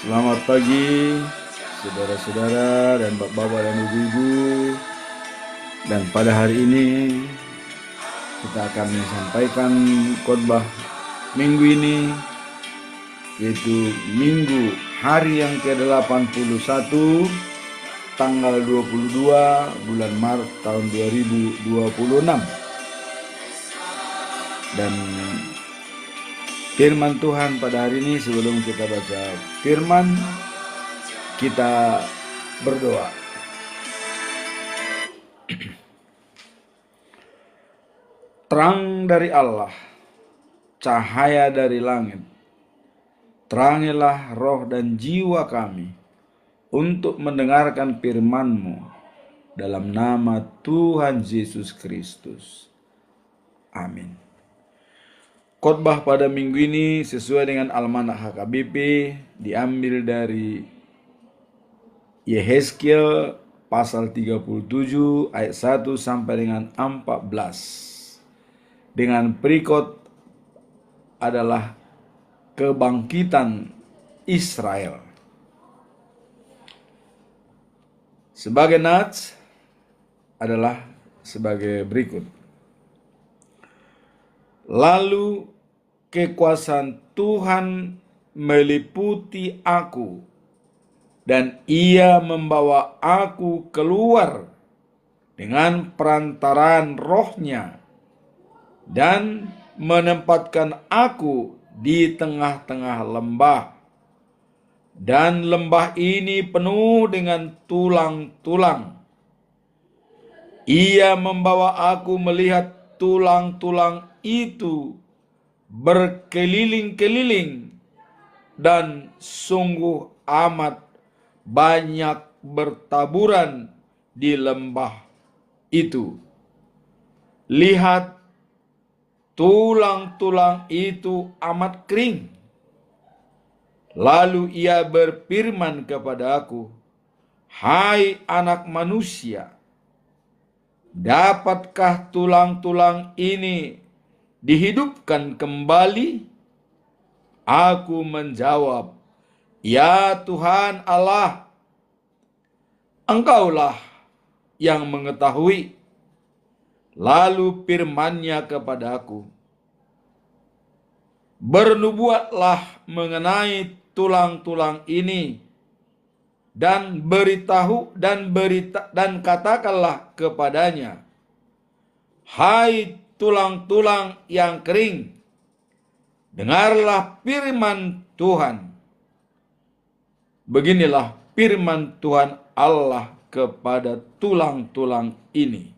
Selamat pagi, saudara-saudara dan bapak-bapak dan ibu-ibu. Dan pada hari ini kita akan menyampaikan khotbah minggu ini, yaitu minggu hari yang ke-81, tanggal 22 bulan Maret tahun 2026. Dan firman Tuhan pada hari ini, sebelum kita baca firman, kita berdoa. Terang dari Allah, cahaya dari langit, terangilah roh dan jiwa kami untuk mendengarkan firman-Mu dalam nama Tuhan Yesus Kristus. Amin. Khotbah pada minggu ini sesuai dengan Almanak HKBP diambil dari Yehezkiel pasal 37 ayat 1 sampai dengan 14. Dengan berikut adalah kebangkitan Israel. Sebagai nats adalah sebagai berikut. Lalu kekuasaan Tuhan meliputi aku, dan Ia membawa aku keluar dengan perantaraan rohnya, dan menempatkan aku di tengah-tengah lembah. Dan lembah ini penuh dengan tulang-tulang. Ia membawa aku melihat tulang-tulang itu berkeliling-keliling, dan sungguh amat banyak bertaburan di lembah itu. Lihat, tulang-tulang itu amat kering. Lalu Ia berfirman kepada aku, "Hai anak manusia, dapatkah tulang-tulang ini dihidupkan kembali?" Aku menjawab, "Ya Tuhan Allah, Engkaulah yang mengetahui." Lalu firman-Nya kepadaku, "Bernubuatlah mengenai tulang-tulang ini, dan dan katakanlah kepadanya, Hai tulang-tulang yang kering, dengarlah firman Tuhan. Beginilah firman Tuhan Allah kepada tulang-tulang ini.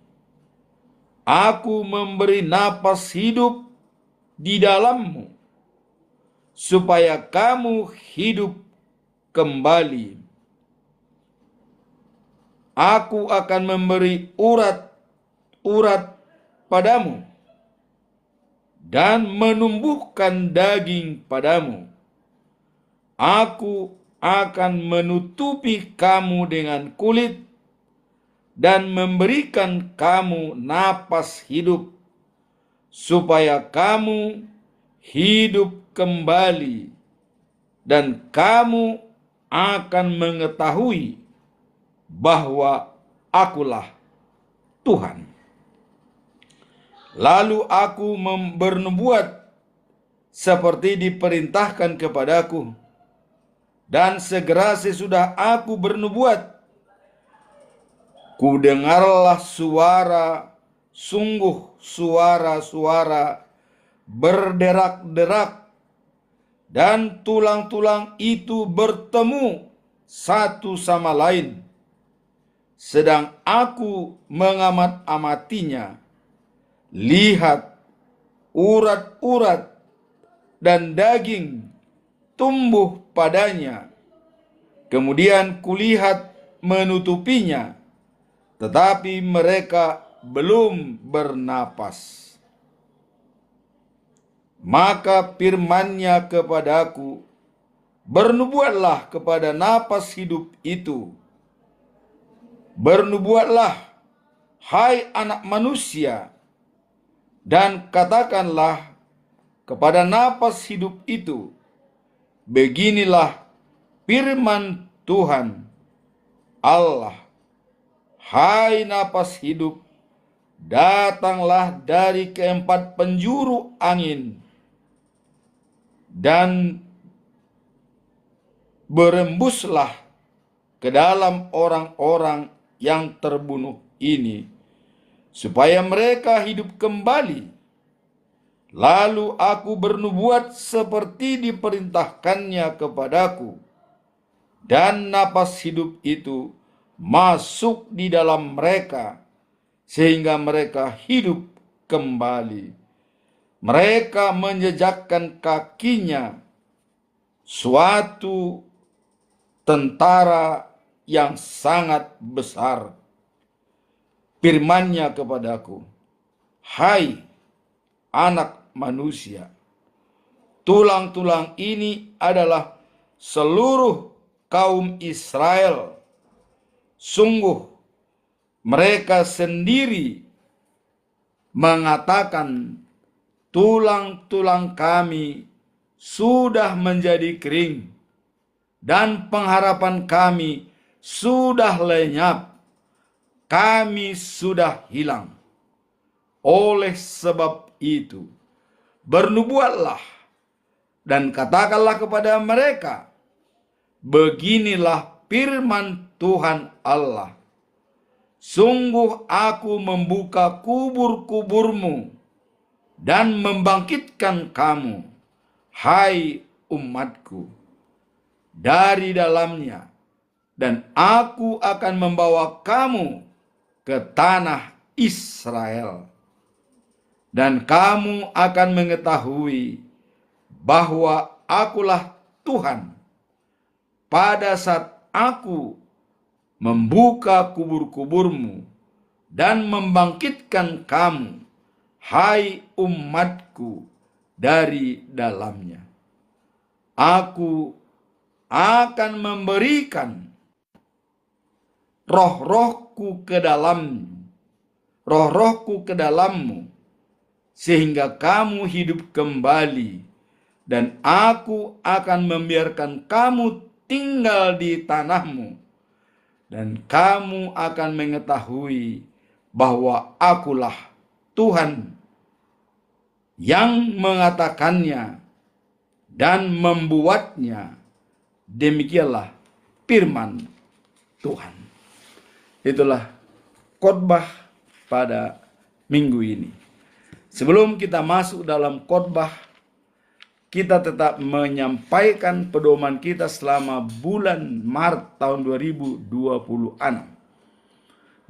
Aku memberi napas hidup di dalammu, supaya kamu hidup kembali. Aku akan memberi urat-urat padamu, dan menumbuhkan daging padamu. Aku akan menutupi kamu dengan kulit, dan memberikan kamu napas hidup, supaya kamu hidup kembali, dan kamu akan mengetahui bahwa Akulah Tuhan." Lalu aku bernubuat seperti diperintahkan kepadaku, dan segera sesudah aku bernubuat, kudengarlah suara-suara berderak-derak, dan tulang-tulang itu bertemu satu sama lain. Sedang aku mengamat-amatinya, lihat, urat-urat dan daging tumbuh padanya. Kemudian kulihat menutupinya, tetapi mereka belum bernapas. Maka firman-Nya kepadaku, "Bernubuatlah kepada napas hidup itu. Bernubuatlah, hai anak manusia, dan katakanlah kepada napas hidup itu, beginilah firman Tuhan Allah, hai napas hidup, datanglah dari keempat penjuru angin dan berembuslah ke dalam orang-orang yang terbunuh ini, supaya mereka hidup kembali. Lalu aku bernubuat seperti diperintahkannya kepadaku, dan napas hidup itu masuk di dalam mereka, sehingga mereka hidup kembali. Mereka menjejakkan kakinya suatu tentara yang sangat besar. Firman-Nya kepadaku, hai anak manusia, tulang-tulang ini adalah seluruh kaum Israel. Sungguh mereka sendiri mengatakan, tulang-tulang kami sudah menjadi kering, dan pengharapan kami sudah lenyap. Kami sudah hilang. Oleh sebab itu, bernubuatlah dan katakanlah kepada mereka, beginilah firman Tuhan Allah. Sungguh aku membuka kubur-kuburmu dan membangkitkan kamu, hai umatku, dari dalamnya, dan aku akan membawa kamu ke tanah Israel. Dan kamu akan mengetahui bahwa akulah Tuhan pada saat aku membuka kubur-kuburmu dan membangkitkan kamu, hai umatku, dari dalamnya. Aku akan memberikan roh-rohku ke dalammu, sehingga kamu hidup kembali, dan aku akan membiarkan kamu tinggal di tanahmu, dan kamu akan mengetahui bahwa akulah Tuhan yang mengatakannya dan membuatnya. Demikianlah firman Tuhan. Itulah khotbah pada minggu ini. Sebelum kita masuk dalam khotbah, kita tetap menyampaikan pedoman kita selama bulan Maret tahun 2026.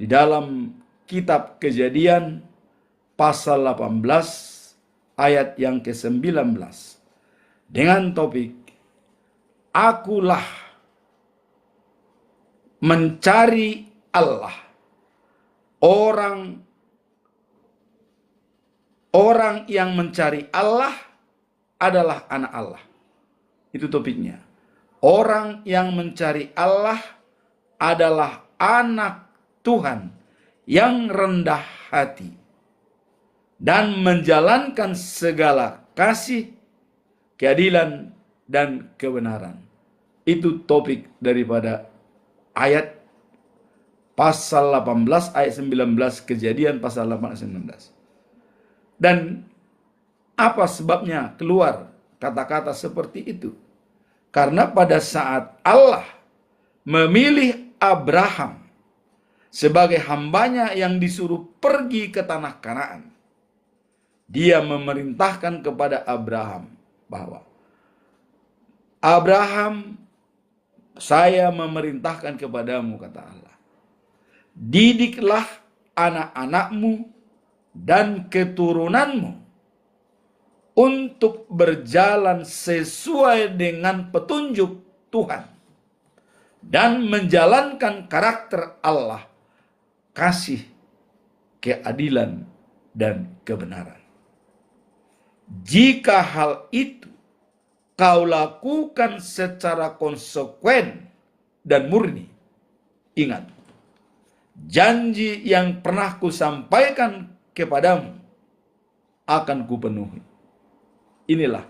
Di dalam kitab Kejadian pasal 18 ayat yang ke-19 dengan topik akulah mencari Allah. Orang yang mencari Allah adalah anak Allah. Itu topiknya. Orang yang mencari Allah adalah anak Tuhan yang rendah hati dan menjalankan segala kasih, keadilan, dan kebenaran. Itu topik daripada ayat pasal 18 ayat 19, Kejadian pasal 18 ayat 19. Dan apa sebabnya keluar kata-kata seperti itu? Karena pada saat Allah memilih Abraham sebagai hambanya yang disuruh pergi ke tanah Kanaan, dia memerintahkan kepada Abraham bahwa, Abraham, saya memerintahkan kepadamu, kata Allah, didiklah anak-anakmu dan keturunanmu untuk berjalan sesuai dengan petunjuk Tuhan dan menjalankan karakter Allah, kasih, keadilan, dan kebenaran. Jika hal itu kau lakukan secara konsekuen dan murni, ingat, janji yang pernah kusampaikan kepadamu akan kupenuhi. Inilah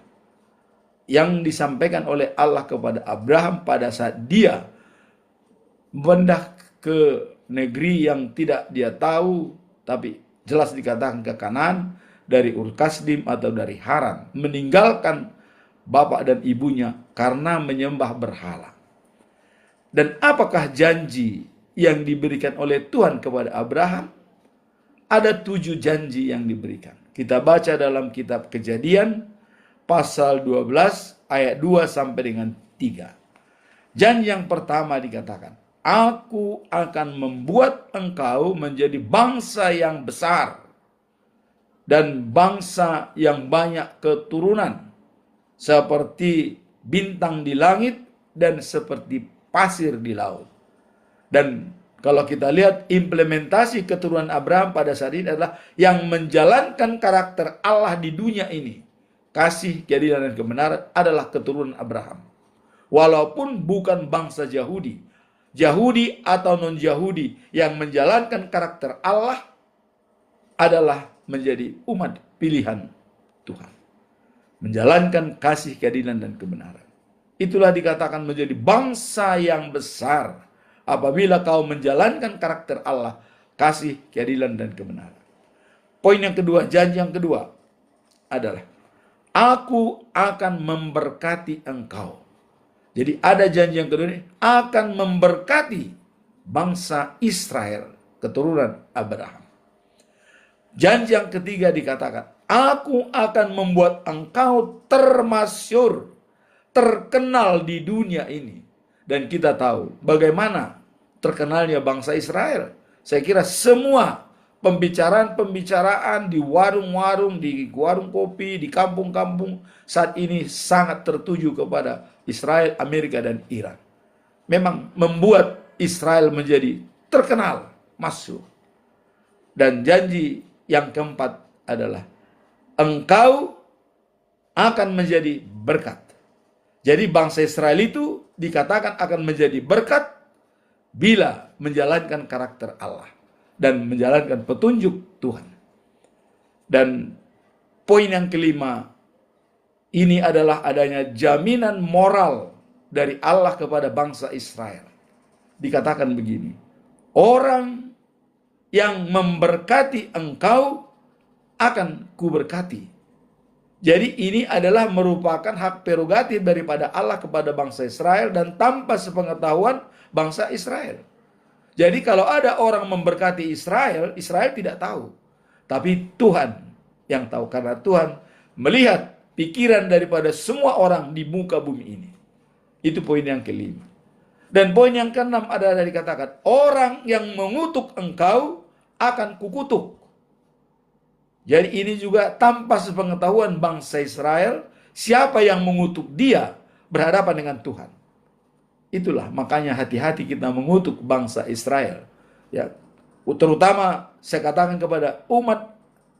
yang disampaikan oleh Allah kepada Abraham pada saat dia pindah ke negeri yang tidak dia tahu, tapi jelas dikatakan ke Kanaan, dari Ur Kasdim atau dari Haran, meninggalkan bapak dan ibunya karena menyembah berhala. Dan apakah janji yang diberikan oleh Tuhan kepada Abraham? Ada 7 janji yang diberikan. Kita baca dalam kitab Kejadian pasal 12 ayat 2 sampai dengan 3. Janji yang pertama dikatakan, aku akan membuat engkau menjadi bangsa yang besar dan bangsa yang banyak keturunan, seperti bintang di langit dan seperti pasir di laut. Dan kalau kita lihat implementasi keturunan Abraham pada saat ini adalah yang menjalankan karakter Allah di dunia ini. Kasih, keadilan, dan kebenaran adalah keturunan Abraham. Walaupun bukan bangsa Yahudi. Yahudi atau non-Yahudi yang menjalankan karakter Allah adalah menjadi umat pilihan Tuhan. Menjalankan kasih, keadilan, dan kebenaran. Itulah dikatakan menjadi bangsa yang besar apabila kau menjalankan karakter Allah, kasih, keadilan, dan kebenaran. Poin yang kedua, janji yang kedua adalah aku akan memberkati engkau. Jadi ada janji yang kedua ini, akan memberkati bangsa Israel, keturunan Abraham. Janji yang ketiga dikatakan, aku akan membuat engkau termasyhur, terkenal di dunia ini. Dan kita tahu bagaimana terkenalnya bangsa Israel. Saya kira semua pembicaraan-pembicaraan di warung-warung, di warung kopi, di kampung-kampung saat ini sangat tertuju kepada Israel, Amerika, dan Iran. Memang membuat Israel menjadi terkenal, masyhur. Dan janji yang keempat adalah engkau akan menjadi berkat. Jadi bangsa Israel itu dikatakan akan menjadi berkat bila menjalankan karakter Allah dan menjalankan petunjuk Tuhan. Dan poin yang kelima, ini adalah adanya jaminan moral dari Allah kepada bangsa Israel. Dikatakan begini, orang yang memberkati engkau akan kuberkati. Jadi ini adalah merupakan hak prerogatif daripada Allah kepada bangsa Israel dan tanpa sepengetahuan bangsa Israel. Jadi kalau ada orang memberkati Israel, Israel tidak tahu. Tapi Tuhan yang tahu, karena Tuhan melihat pikiran daripada semua orang di muka bumi ini. Itu poin yang kelima. Dan poin yang keenam adalah dikatakan, orang yang mengutuk engkau akan kukutuk. Jadi ini juga tanpa sepengetahuan bangsa Israel, siapa yang mengutuk dia berhadapan dengan Tuhan. Itulah makanya hati-hati kita mengutuk bangsa Israel. Ya, terutama saya katakan kepada umat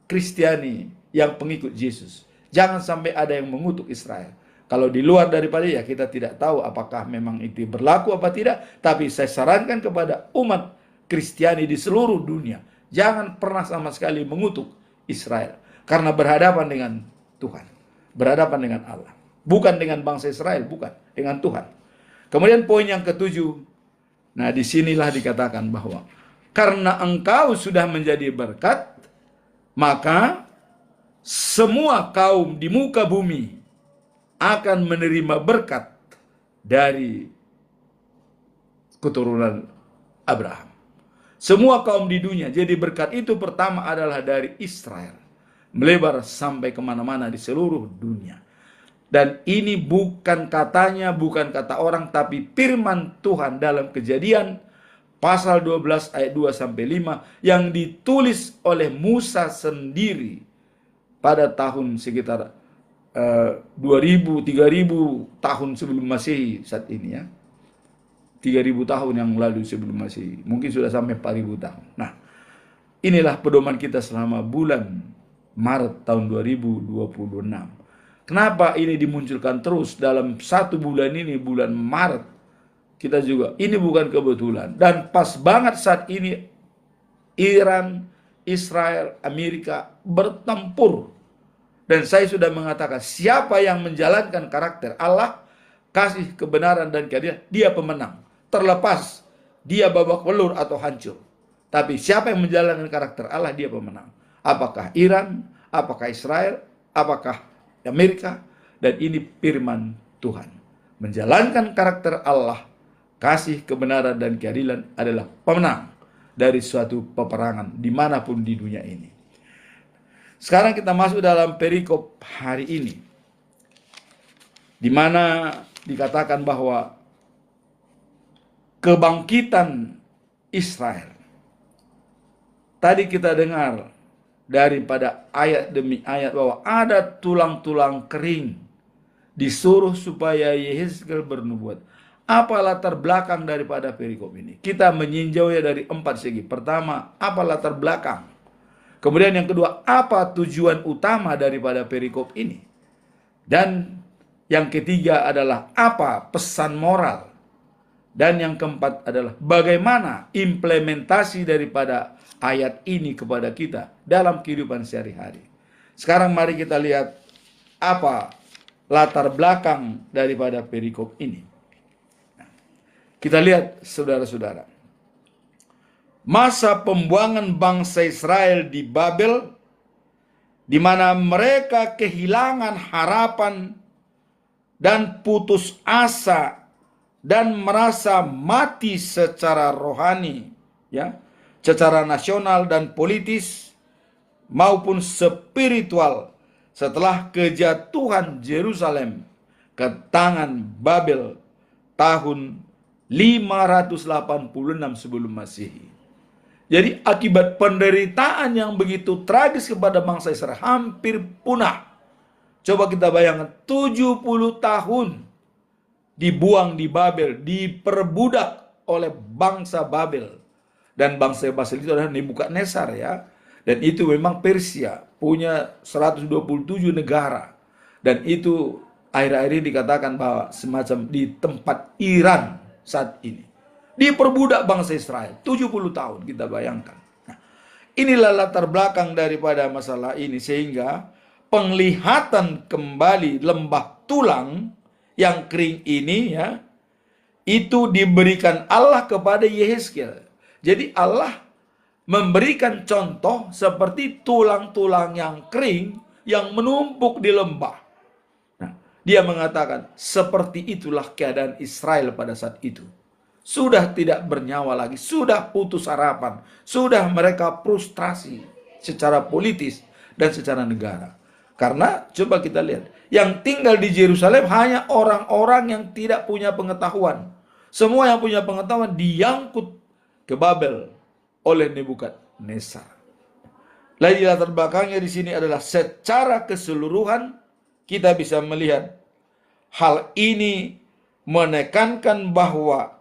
Kristiani yang pengikut Yesus. Jangan sampai ada yang mengutuk Israel. Kalau di luar daripada ya kita tidak tahu apakah memang itu berlaku apa tidak. Tapi saya sarankan kepada umat Kristiani di seluruh dunia, jangan pernah sama sekali mengutuk Israel. Karena berhadapan dengan Tuhan. Berhadapan dengan Allah. Bukan dengan bangsa Israel, bukan. Dengan Tuhan. Kemudian poin yang ketujuh. Nah disinilah dikatakan bahwa karena engkau sudah menjadi berkat, maka semua kaum di muka bumi akan menerima berkat dari keturunan Abraham. Semua kaum di dunia. Jadi berkat itu pertama adalah dari Israel. Melebar sampai kemana-mana di seluruh dunia. Dan ini bukan katanya, bukan kata orang, tapi firman Tuhan dalam Kejadian pasal 12 ayat 2 sampai 5 yang ditulis oleh Musa sendiri pada tahun sekitar 2000, 3000 tahun sebelum Masehi saat ini ya. 3000 tahun yang lalu sebelum Masehi. Mungkin sudah sampai 4000 tahun. Nah, inilah pedoman kita selama bulan Maret tahun 2026. Kenapa ini dimunculkan terus dalam satu bulan ini, bulan Maret? Kita juga, ini bukan kebetulan. Dan pas banget saat ini Iran, Israel, Amerika bertempur Dan saya sudah mengatakan, siapa yang menjalankan karakter Allah, kasih, kebenaran, dan keadilan, dia pemenang. Terlepas dia babak belur atau hancur. Tapi siapa yang menjalankan karakter Allah, dia pemenang. Apakah Iran, apakah Israel, apakah Amerika, dan ini firman Tuhan. Menjalankan karakter Allah, kasih, kebenaran, dan keadilan adalah pemenang dari suatu peperangan dimanapun di dunia ini. Sekarang kita masuk dalam perikop hari ini, di mana dikatakan bahwa kebangkitan Israel. Tadi kita dengar daripada ayat demi ayat bahwa ada tulang-tulang kering, disuruh supaya Yehezkiel bernubuat. Apa latar belakang daripada perikop ini? Kita meninjaunya dari 4 segi. Pertama, apa latar belakang? Kemudian yang kedua, apa tujuan utama daripada perikop ini? Dan yang ketiga adalah apa pesan moral? Dan yang keempat adalah bagaimana implementasi daripada ayat ini kepada kita dalam kehidupan sehari-hari. Sekarang mari kita lihat apa latar belakang daripada perikop ini. Kita lihat, saudara-saudara. Masa pembuangan bangsa Israel di Babel, di mana mereka kehilangan harapan dan putus asa dan merasa mati secara rohani, ya, secara nasional dan politis maupun spiritual setelah kejatuhan Yerusalem ke tangan Babel tahun 586 sebelum Masehi. Jadi akibat penderitaan yang begitu tragis kepada bangsa Israel hampir punah. Coba kita bayangkan 70 tahun dibuang di Babel, diperbudak oleh bangsa Babel. Dan bangsa Babel itu adalah Nebukadnezar, ya. Dan itu memang Persia, punya 127 negara. Dan itu akhir-akhir ini dikatakan bahwa semacam di tempat Iran saat ini. Diperbudak bangsa Israel 70 tahun, kita bayangkan. Nah, inilah latar belakang daripada masalah ini, sehingga penglihatan kembali lembah tulang yang kering ini, ya, itu diberikan Allah kepada Yehezkiel. Jadi Allah memberikan contoh seperti tulang-tulang yang kering yang menumpuk di lembah. Nah, dia mengatakan seperti itulah keadaan Israel pada saat itu. Sudah tidak bernyawa lagi, sudah putus harapan, sudah mereka frustrasi secara politis dan secara negara. Karena coba kita lihat, yang tinggal di Yerusalem hanya orang-orang yang tidak punya pengetahuan. Semua yang punya pengetahuan diangkut ke Babel oleh Nebukadnezar. Lagi latar belakangnya di sini adalah secara keseluruhan kita bisa melihat hal ini menekankan bahwa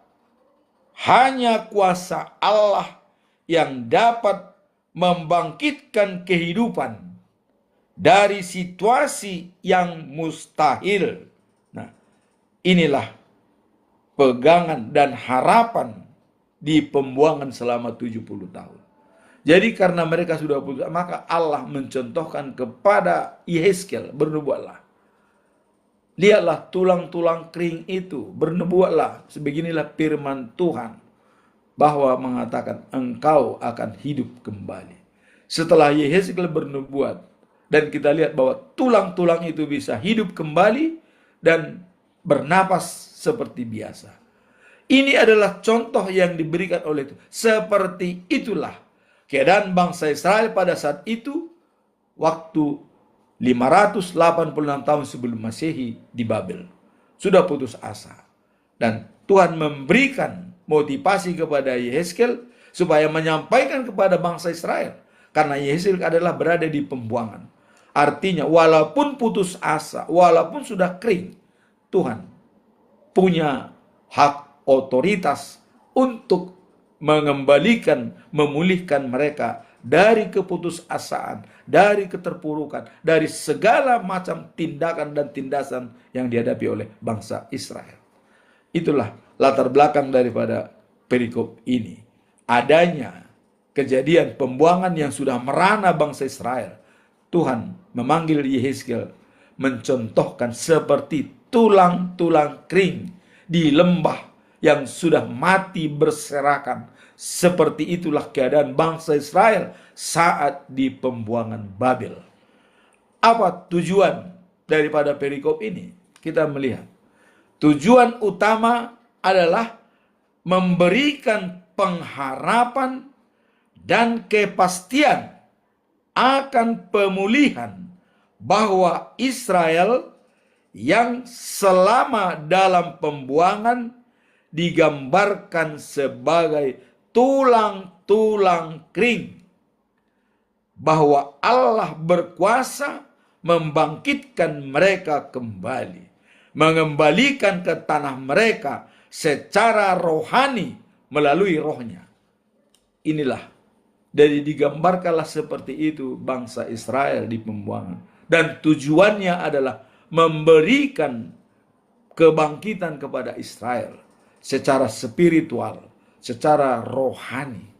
hanya kuasa Allah yang dapat membangkitkan kehidupan dari situasi yang mustahil. Nah, inilah pegangan dan harapan di pembuangan selama 70 tahun. Jadi karena mereka sudah putus, maka Allah mencontohkan kepada Yehezkiel, bernubuatlah. Lihatlah tulang-tulang kering itu, bernubuatlah, sebeginilah firman Tuhan, bahwa mengatakan engkau akan hidup kembali. Setelah Yehezkiel bernubuat, dan kita lihat bahwa tulang-tulang itu bisa hidup kembali dan bernapas seperti biasa. Ini adalah contoh yang diberikan oleh Tuhan. Seperti itulah keadaan bangsa Israel pada saat itu, waktu 586 tahun sebelum Masehi di Babel. Sudah putus asa. Dan Tuhan memberikan motivasi kepada Yehezkiel supaya menyampaikan kepada bangsa Israel. Karena Yehezkiel adalah berada di pembuangan. Artinya walaupun putus asa, walaupun sudah kering, Tuhan punya hak otoritas untuk mengembalikan, memulihkan mereka dari keputusasaan, dari keterpurukan, dari segala macam tindakan dan tindasan yang dihadapi oleh bangsa Israel. Itulah latar belakang daripada perikop ini. Adanya kejadian pembuangan yang sudah merana bangsa Israel Tuhan memanggil Yehezkiel mencontohkan seperti tulang-tulang kering di lembah yang sudah mati berserakan. Seperti itulah keadaan bangsa Israel saat di pembuangan Babel. Apa tujuan daripada perikop ini? Kita melihat tujuan utama adalah memberikan pengharapan dan kepastian akan pemulihan, bahwa Israel yang selama dalam pembuangan digambarkan sebagai tulang-tulang kering, bahwa Allah berkuasa membangkitkan mereka kembali, mengembalikan ke tanah mereka secara rohani melalui rohnya. Inilah, dari digambarkanlah seperti itu bangsa Israel di pembuangan. Dan tujuannya adalah memberikan kebangkitan kepada Israel secara spiritual, secara rohani.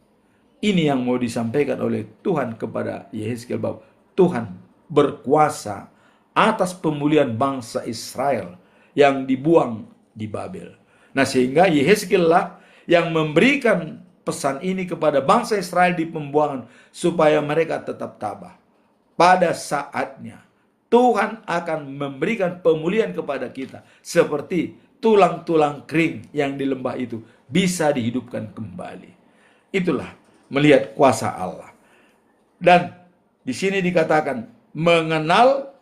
Ini yang mau disampaikan oleh Tuhan kepada Yehezkiel, bahwa Tuhan berkuasa atas pemulihan bangsa Israel yang dibuang di Babel. Nah, sehingga Yehezkiel lah yang memberikan pesan ini kepada bangsa Israel di pembuangan, supaya mereka tetap tabah. Pada saatnya Tuhan akan memberikan pemulihan kepada kita, seperti tulang-tulang kering yang di lembah itu bisa dihidupkan kembali. Itulah melihat kuasa Allah. Dan di sini dikatakan mengenal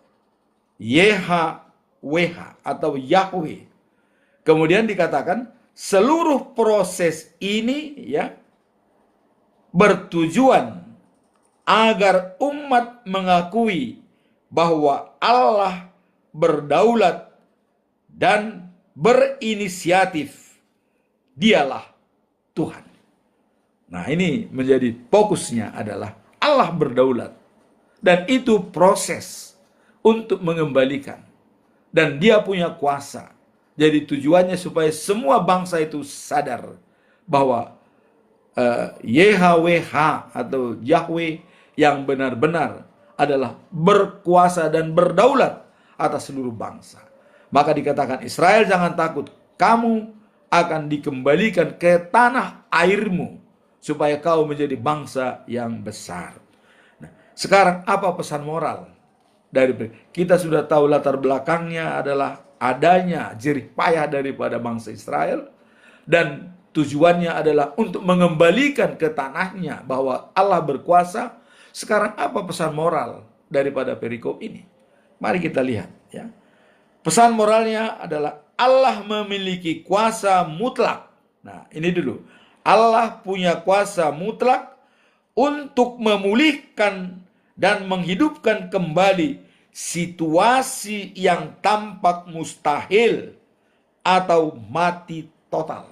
YHWH atau Yahweh. Kemudian dikatakan seluruh proses ini ya bertujuan agar umat mengakui bahwa Allah berdaulat dan berinisiatif. Dialah Tuhan. Nah, ini menjadi fokusnya adalah Allah berdaulat. Dan itu proses untuk mengembalikan. Dan dia punya kuasa. Jadi tujuannya supaya semua bangsa itu sadar bahwa YHWH atau Yahweh yang benar-benar adalah berkuasa dan berdaulat atas seluruh bangsa. Maka dikatakan, Israel jangan takut, kamu akan dikembalikan ke tanah airmu, supaya kau menjadi bangsa yang besar. Nah, sekarang apa pesan moral dari kita? Sudah tahu latar belakangnya adalah adanya jerih payah daripada bangsa Israel, dan tujuannya adalah untuk mengembalikan ke tanahnya, bahwa Allah berkuasa. Sekarang apa pesan moral daripada perikop ini? Mari kita lihat ya. Pesan moralnya adalah Allah memiliki kuasa mutlak. Nah, ini dulu. Allah punya kuasa mutlak untuk memulihkan dan menghidupkan kembali situasi yang tampak mustahil atau mati total.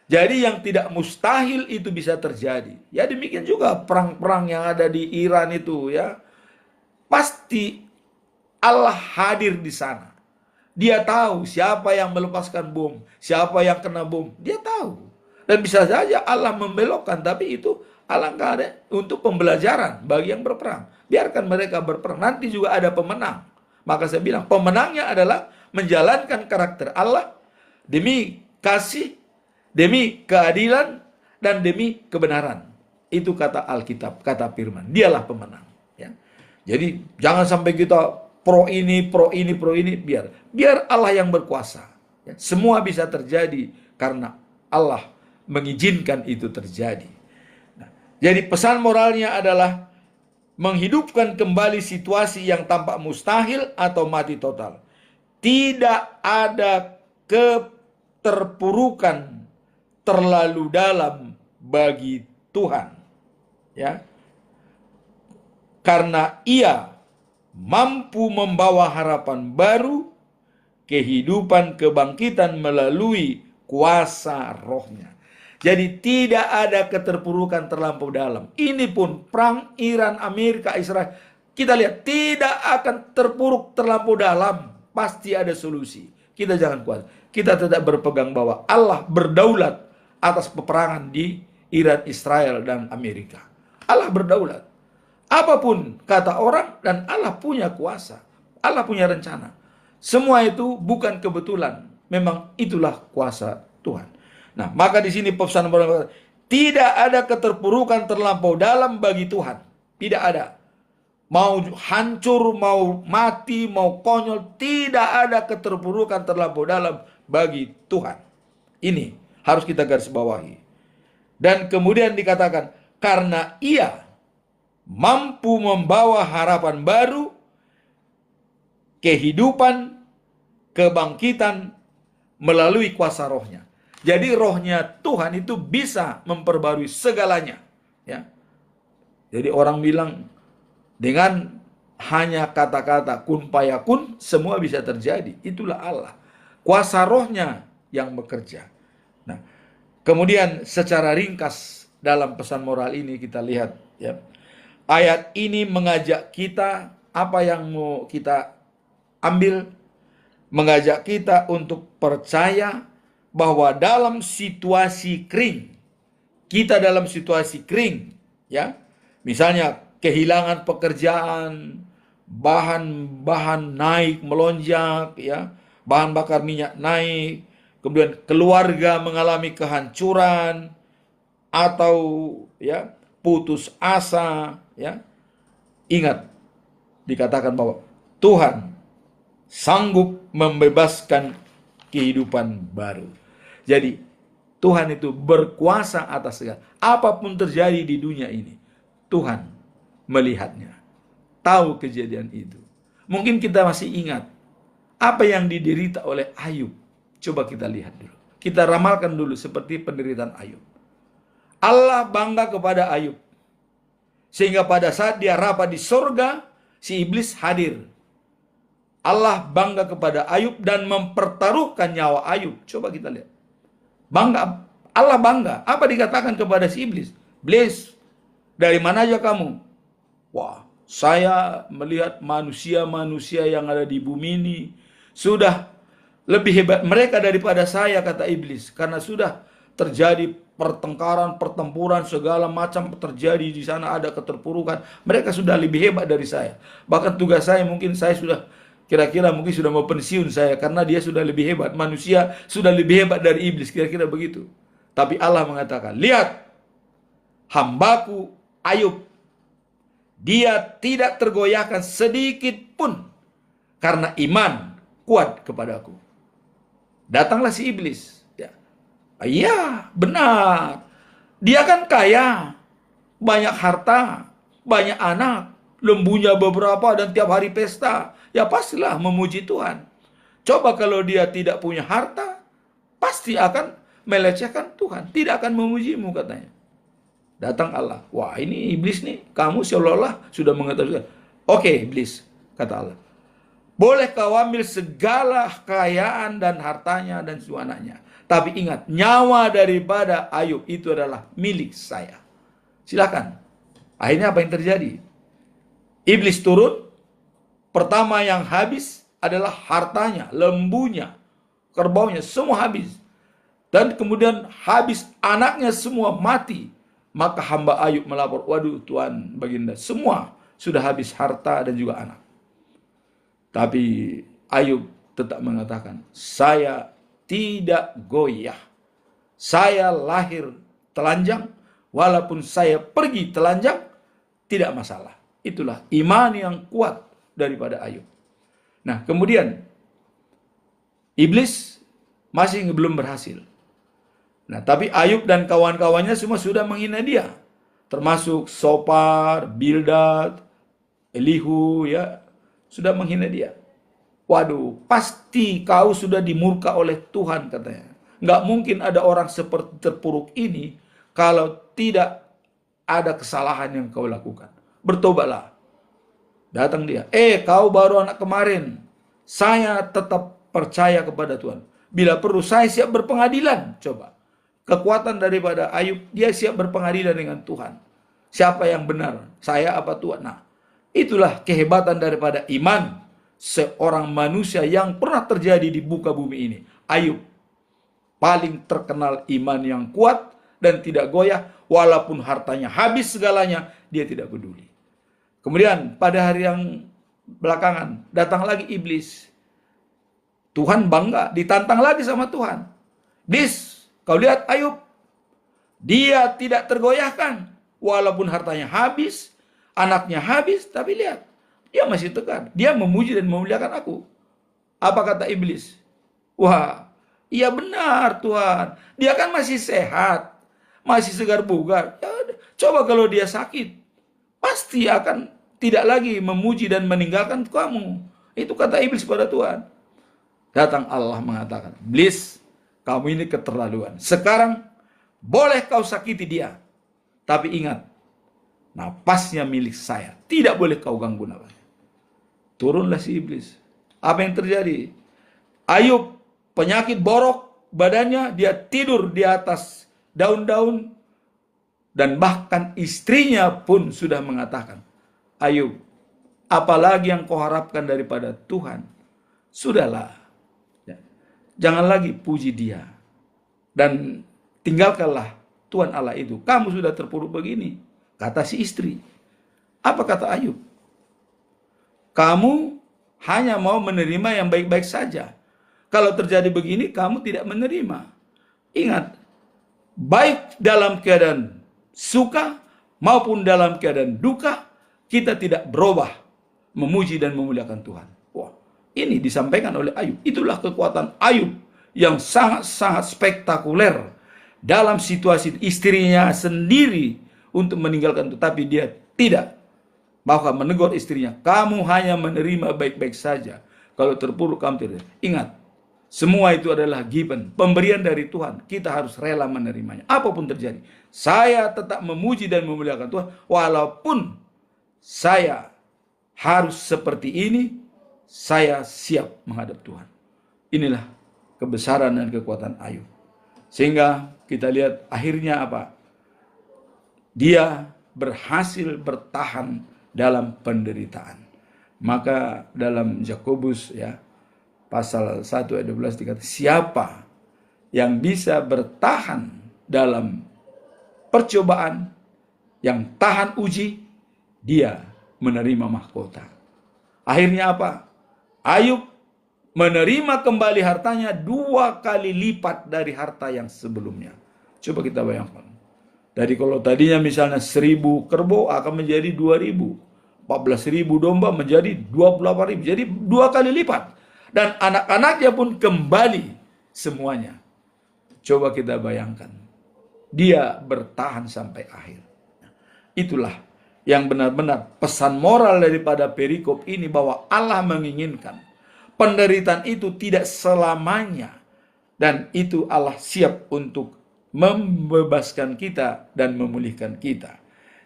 Jadi yang tidak mustahil itu bisa terjadi. Ya, demikian juga perang-perang yang ada di Iran itu ya. Pasti Allah hadir di sana. Dia tahu siapa yang melepaskan bom, siapa yang kena bom. Dia tahu. Dan bisa saja Allah membelokkan, tapi itu alangkah ada untuk pembelajaran bagi yang berperang. Biarkan mereka berperang, nanti juga ada pemenang. Maka saya bilang pemenangnya adalah menjalankan karakter Allah demi kasih, demi keadilan, dan demi kebenaran. Itu kata Alkitab, kata firman. Dialah pemenang. Ya. Jadi jangan sampai kita pro ini, biar Allah yang berkuasa. Ya. Semua bisa terjadi karena Allah mengizinkan itu terjadi. Nah, jadi pesan moralnya adalah menghidupkan kembali situasi yang tampak mustahil atau mati total. Tidak ada keterpurukan terlalu dalam bagi Tuhan. Ya. Karena Ia mampu membawa harapan baru, kehidupan, kebangkitan melalui kuasa rohnya. Jadi tidak ada keterpurukan terlampau dalam. Ini pun perang Iran, Amerika, Israel. Kita lihat tidak akan terpuruk terlampau dalam. Pasti ada solusi. Kita jangan kuat. Kita tetap berpegang bahwa Allah berdaulat atas peperangan di Iran, Israel, dan Amerika. Allah berdaulat. Apapun kata orang, dan Allah punya kuasa. Allah punya rencana. Semua itu bukan kebetulan. Memang itulah kuasa Tuhan. Nah, maka di sini pesan tidak ada keterpurukan terlampau dalam bagi Tuhan. Tidak ada. Mau hancur, mau mati, mau konyol, tidak ada keterpurukan terlampau dalam bagi Tuhan. Ini harus kita garis bawahi. Dan kemudian dikatakan, karena Ia mampu membawa harapan baru, kehidupan, kebangkitan melalui kuasa rohnya. Jadi rohnya Tuhan itu bisa memperbarui segalanya. Ya. Jadi orang bilang, dengan hanya kata-kata kun fayakun, semua bisa terjadi. Itulah Allah. Kuasa rohnya yang bekerja. Nah, kemudian secara ringkas dalam pesan moral ini kita lihat, ya, ayat ini mengajak kita, apa yang mau kita ambil, mengajak kita untuk percaya bahwa dalam situasi kering, kita dalam situasi kering, ya, misalnya kehilangan pekerjaan, bahan naik melonjak, ya, bahan bakar minyak naik, kemudian keluarga mengalami kehancuran, atau ya putus asa, ya, ingat dikatakan bahwa Tuhan sanggup membebaskan kehidupan baru. Jadi Tuhan itu berkuasa atas segala. Apapun terjadi di dunia ini, Tuhan melihatnya, tahu kejadian itu. Mungkin kita masih ingat apa yang diderita oleh Ayub. Coba kita lihat dulu. Kita ramalkan dulu seperti penderitaan Ayub. Allah bangga kepada Ayub, sehingga pada saat dia rapat di sorga, si iblis hadir. Allah bangga kepada Ayub dan mempertaruhkan nyawa Ayub. Coba kita lihat. Bangga, Allah bangga. Apa dikatakan kepada si iblis? Iblis, dari mana aja kamu? Wah, saya melihat manusia-manusia yang ada di bumi ini sudah lebih hebat mereka daripada saya, kata iblis. Karena sudah terjadi pertengkaran, pertempuran, segala macam terjadi di sana, ada keterpurukan. Mereka sudah lebih hebat dari saya. Bahkan tugas saya mungkin saya sudah kira-kira mungkin sudah mau pensiun saya, karena dia sudah lebih hebat. Manusia sudah lebih hebat dari iblis, kira-kira begitu. Tapi Allah mengatakan, lihat hambaku Ayub, dia tidak tergoyahkan sedikit pun karena iman kuat kepadaku. Datanglah si iblis. Ya, iya, benar. Dia kan kaya, banyak harta, banyak anak, lembunya beberapa dan tiap hari pesta. Ya pastilah memuji Tuhan. Coba kalau dia tidak punya harta, pasti akan melecehkan Tuhan, tidak akan memujimu, katanya. Datang Allah. Wah, ini iblis nih, kamu seolah-olah sudah mengetahui. Oke, iblis, kata Allah. Boleh kau ambil segala kekayaan dan hartanya dan semua anaknya. Tapi ingat, nyawa daripada Ayub itu adalah milik saya. Silakan. Akhirnya apa yang terjadi? Iblis turun. Pertama yang habis adalah hartanya, lembunya, kerbaunya, semua habis. Dan kemudian habis anaknya semua mati. Maka hamba Ayub melapor, waduh Tuhan Baginda, semua sudah habis harta dan juga anak. Tapi Ayub tetap mengatakan, saya tidak goyah. Saya lahir telanjang, walaupun saya pergi telanjang, tidak masalah. Itulah iman yang kuat daripada Ayub. Nah, kemudian iblis masih belum berhasil. Nah, tapi Ayub dan kawan-kawannya semua sudah menghina dia. Termasuk Sopar, Bildad, Elihu, ya, sudah menghina dia. Waduh, pasti kau sudah dimurka oleh Tuhan, katanya. Nggak mungkin ada orang seperti terpuruk ini kalau tidak ada kesalahan yang kau lakukan. Bertobatlah. Datang dia. Kau baru anak kemarin. Saya tetap percaya kepada Tuhan. Bila perlu saya siap berpengadilan. Coba. Kekuatan daripada Ayub, dia siap berpengadilan dengan Tuhan. Siapa yang benar? Saya apa Tuhan? Nah, itulah kehebatan daripada iman seorang manusia yang pernah terjadi di muka bumi ini. Ayub paling terkenal iman yang kuat dan tidak goyah. Walaupun hartanya habis segalanya, dia tidak peduli. Kemudian pada hari yang belakangan datang lagi iblis. Tuhan bangga, ditantang lagi sama Tuhan. Iblis, kau lihat Ayub, dia tidak tergoyahkan. Walaupun hartanya habis, anaknya habis, tapi lihat, dia masih tegar. Dia memuji dan memuliakan aku. Apa kata iblis? Wah, iya benar Tuhan. Dia kan masih sehat, masih segar bugar. Ya, coba kalau dia sakit, pasti akan tidak lagi memuji dan meninggalkan kamu. Itu kata iblis pada Tuhan. Datang Allah mengatakan, iblis, kamu ini keterlaluan. Sekarang boleh kau sakiti dia, tapi ingat, napasnya milik saya. Tidak boleh kau ganggu napasnya. Turunlah si iblis. Apa yang terjadi? Ayub penyakit borok badannya, dia tidur di atas daun-daun, dan bahkan istrinya pun sudah mengatakan, Ayub, apalagi yang kau harapkan daripada Tuhan? Sudahlah, jangan lagi puji dia, dan tinggalkanlah Tuhan Allah itu. Kamu sudah terpuruk begini, kata si istri. Apa kata Ayub? Kamu hanya mau menerima yang baik-baik saja. Kalau terjadi begini, kamu tidak menerima. Ingat, baik dalam keadaan suka maupun dalam keadaan duka, kita tidak berubah memuji dan memuliakan Tuhan. Wah, ini disampaikan oleh Ayub. Itulah kekuatan Ayub yang sangat-sangat spektakuler dalam situasi istrinya sendiri untuk meninggalkan, tetapi dia tidak. Bahkan menegur istrinya, kamu hanya menerima baik-baik saja. Kalau terpuruk kamu tidak. Ingat, semua itu adalah given, pemberian dari Tuhan. Kita harus rela menerimanya. Apapun terjadi, saya tetap memuji dan memuliakan Tuhan. Walaupun saya harus seperti ini, saya siap menghadap Tuhan. Inilah kebesaran dan kekuatan Ayub. Sehingga kita lihat akhirnya apa? Dia berhasil bertahan dalam penderitaan. Maka dalam Yakobus ya, pasal 1 ayat 12 dikatakan, siapa yang bisa bertahan dalam percobaan, yang tahan uji, dia menerima mahkota. Akhirnya apa? Ayub menerima kembali hartanya 2 kali lipat dari harta yang sebelumnya. Coba kita bayangkan. Dari kalau tadinya misalnya 1000 kerbau akan menjadi 2000. 14.000 domba menjadi 28.000. Jadi 2 kali lipat. Dan anak-anaknya pun kembali semuanya. Coba kita bayangkan. Dia bertahan sampai akhir. Itulah yang benar-benar pesan moral daripada perikop ini, bahwa Allah menginginkan penderitaan itu tidak selamanya, dan itu Allah siap untuk membebaskan kita dan memulihkan kita.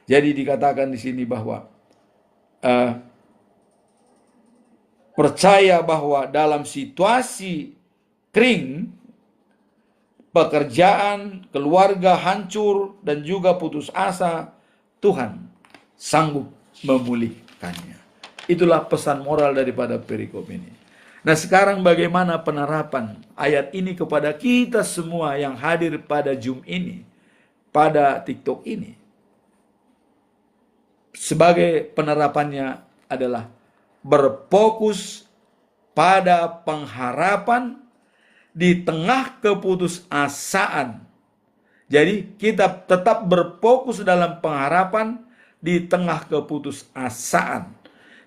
Jadi dikatakan di sini bahwa percaya bahwa dalam situasi kering, pekerjaan, keluarga hancur dan juga putus asa, Tuhan sanggup memulihkannya. Itulah pesan moral daripada perikop ini. Nah, sekarang bagaimana penerapan ayat ini kepada kita semua yang hadir pada Zoom ini, pada TikTok ini? Sebagai penerapannya adalah berfokus pada pengharapan di tengah keputusasaan. Jadi kita tetap berfokus dalam pengharapan di tengah keputusasaan,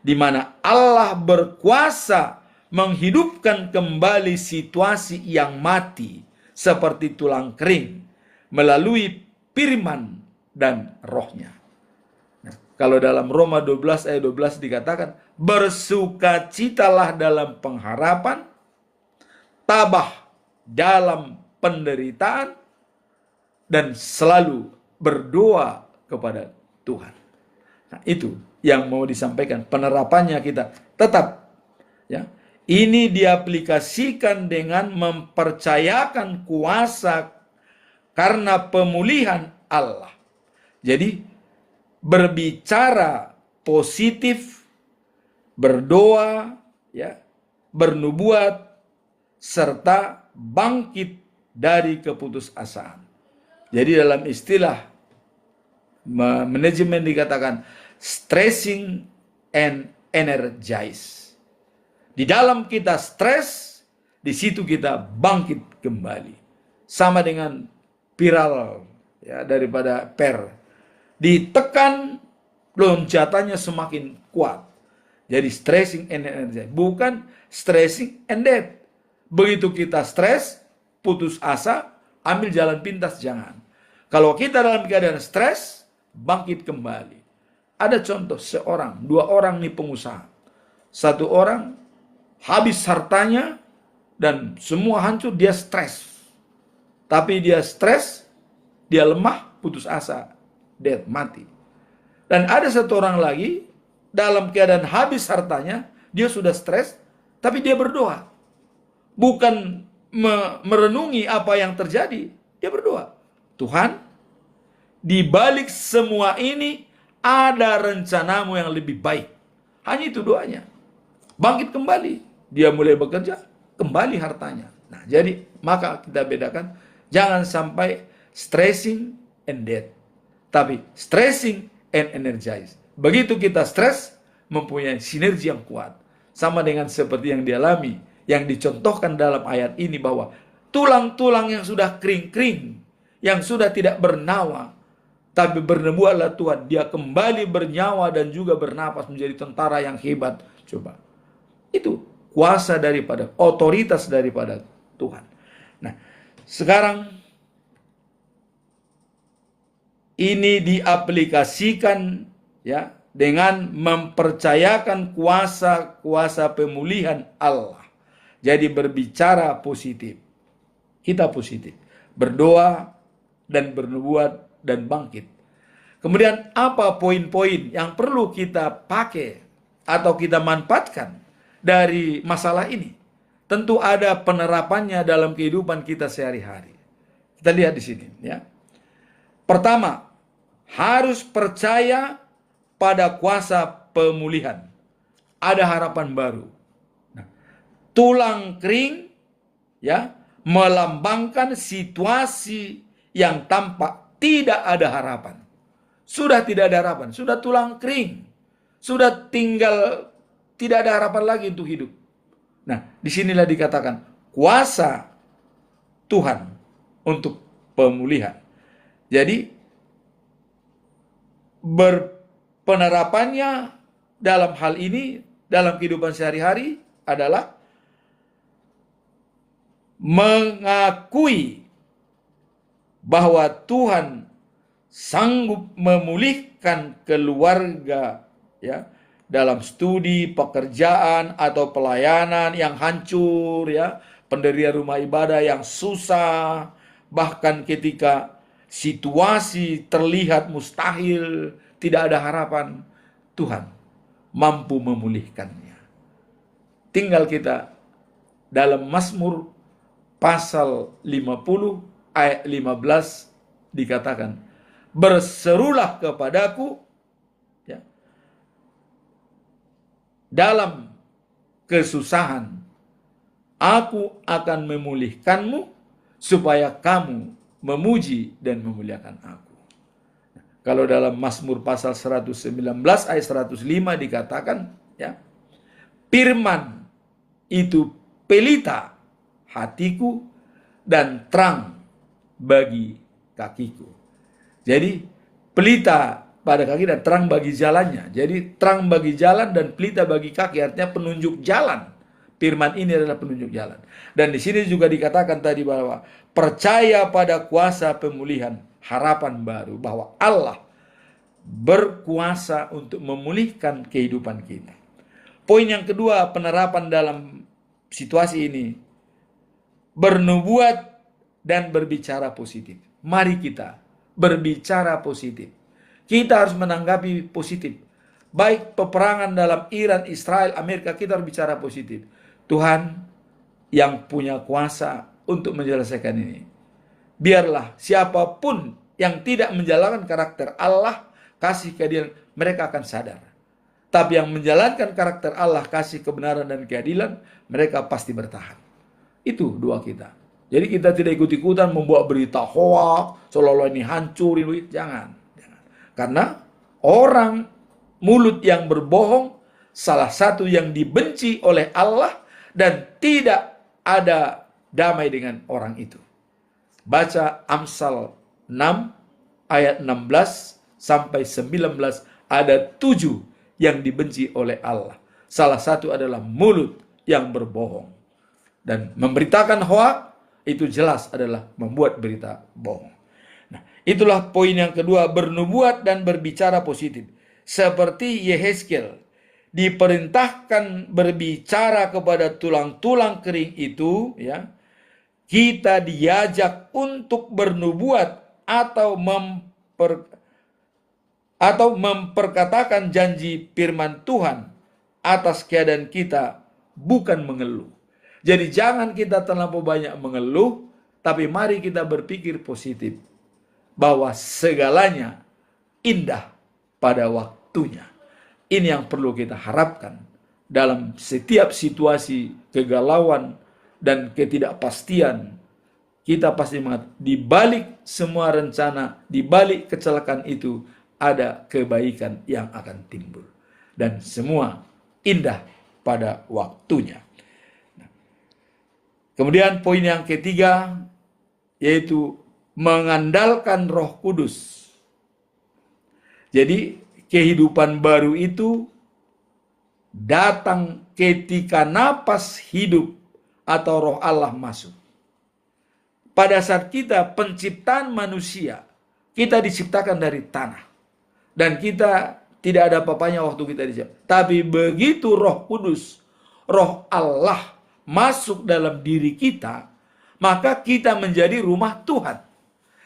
di mana Allah berkuasa menghidupkan kembali situasi yang mati seperti tulang kering melalui firman dan rohnya. Nah, kalau dalam Roma 12 ayat 12 dikatakan, bersukacitalah dalam pengharapan, tabah dalam penderitaan, dan selalu berdoa kepada Tuhan. Nah, itu yang mau disampaikan. Penerapannya kita tetap ya. Ini diaplikasikan dengan mempercayakan kuasa karena pemulihan Allah. Jadi berbicara positif, berdoa, ya, bernubuat, serta bangkit dari keputusasaan. Jadi dalam istilah manajemen dikatakan stressing and energize. Di dalam kita stres, di situ kita bangkit kembali. Sama dengan spiral ya, daripada per. Ditekan, loncatannya semakin kuat. Jadi stressing and energize, bukan stressing and death. Begitu kita stres, putus asa, ambil jalan pintas, jangan. Kalau kita dalam keadaan stres, bangkit kembali. Ada contoh seorang, 2 orang nih pengusaha. 1 orang habis hartanya dan semua hancur, dia stres. Tapi dia stres, dia lemah, putus asa, death, mati. Dan ada 1 orang lagi dalam keadaan habis hartanya, dia sudah stres, tapi dia berdoa. Bukan merenungi apa yang terjadi, dia berdoa. Tuhan, di balik semua ini ada rencanamu yang lebih baik. Hanya itu doanya. Bangkit kembali. Dia mulai bekerja, kembali hartanya. Nah, jadi maka kita bedakan, jangan sampai stressing and death, tapi stressing and energize. Begitu kita stres, mempunyai sinergi yang kuat. Sama dengan seperti yang dialami, yang dicontohkan dalam ayat ini, bahwa tulang-tulang yang sudah kering-kering, yang sudah tidak bernyawa, tapi bernubuatlah Tuhan, dia kembali bernyawa dan juga bernapas menjadi tentara yang hebat. Coba, itu kuasa daripada, otoritas daripada Tuhan. Nah, sekarang ini diaplikasikan ya dengan mempercayakan kuasa-kuasa pemulihan Allah. Jadi berbicara positif. Kita positif. Berdoa dan bernubuat dan bangkit. Kemudian apa poin-poin yang perlu kita pakai atau kita manfaatkan dari masalah ini? Tentu ada penerapannya dalam kehidupan kita sehari-hari. Kita lihat di sini ya. Pertama, harus percaya pada kuasa pemulihan. Ada harapan baru. Nah, tulang kering ya melambangkan situasi yang tampak tidak ada harapan. Sudah tidak ada harapan, sudah tulang kering. Sudah tinggal tidak ada harapan lagi untuk hidup. Nah, disinilah dikatakan kuasa Tuhan untuk pemulihan. Jadi penerapannya dalam hal ini, dalam kehidupan sehari-hari adalah mengakui bahwa Tuhan sanggup memulihkan keluarga ya, dalam studi, pekerjaan atau pelayanan yang hancur ya, pendirian rumah ibadah yang susah, bahkan ketika situasi terlihat mustahil, tidak ada harapan, Tuhan mampu memulihkannya. Tinggal kita dalam Mazmur pasal 50 ayat 15 dikatakan, berserulah kepadaku ya, dalam kesusahan, aku akan memulihkanmu supaya kamu memuji dan memuliakan aku. Kalau dalam Mazmur pasal 119 ayat 105 dikatakan ya, firman itu pelita hatiku dan terang bagi kakiku. Jadi pelita pada kaki dan terang bagi jalannya. Jadi terang bagi jalan dan pelita bagi kaki, artinya penunjuk jalan. Firman ini adalah penunjuk jalan. Dan di sini juga dikatakan tadi bahwa percaya pada kuasa pemulihan, harapan baru, bahwa Allah berkuasa untuk memulihkan kehidupan kita. Poin yang kedua, penerapan dalam situasi ini, bernubuat dan berbicara positif. Mari kita berbicara positif. Kita harus menanggapi positif. Baik peperangan dalam Iran, Israel, Amerika, kita harus bicara positif. Tuhan yang punya kuasa untuk menyelesaikan ini. Biarlah siapapun yang tidak menjalankan karakter Allah, kasih keadilan, mereka akan sadar. Tapi yang menjalankan karakter Allah, kasih kebenaran dan keadilan, mereka pasti bertahan. Itu doa kita. Jadi kita tidak ikut-ikutan membuat berita hoax, seolah-olah ini hancurin. Jangan. Karena orang mulut yang berbohong salah satu yang dibenci oleh Allah dan tidak ada damai dengan orang itu. Baca Amsal 6 ayat 16 sampai 19, ada 7 yang dibenci oleh Allah. Salah satu adalah mulut yang berbohong. Dan memberitakan hoak itu jelas adalah membuat berita bohong. Nah, itulah poin yang kedua, bernubuat dan berbicara positif. Seperti Yehezkiel diperintahkan berbicara kepada tulang-tulang kering itu, ya, kita diajak untuk bernubuat atau memperkatakan janji firman Tuhan atas keadaan kita, bukan mengeluh. Jadi jangan kita terlalu banyak mengeluh, tapi mari kita berpikir positif bahwa segalanya indah pada waktunya. Ini yang perlu kita harapkan dalam setiap situasi kegalauan dan ketidakpastian. Kita pasti mengatakan di balik semua rencana, di balik kecelakaan itu ada kebaikan yang akan timbul. Dan semua indah pada waktunya. Kemudian poin yang ketiga, yaitu mengandalkan Roh Kudus. Jadi kehidupan baru itu datang ketika napas hidup atau Roh Allah masuk. Pada saat kita penciptaan manusia, kita diciptakan dari tanah. Dan kita tidak ada apa-apanya waktu kita diciptakan. Tapi begitu Roh Kudus, Roh Allah masuk dalam diri kita, maka kita menjadi rumah Tuhan.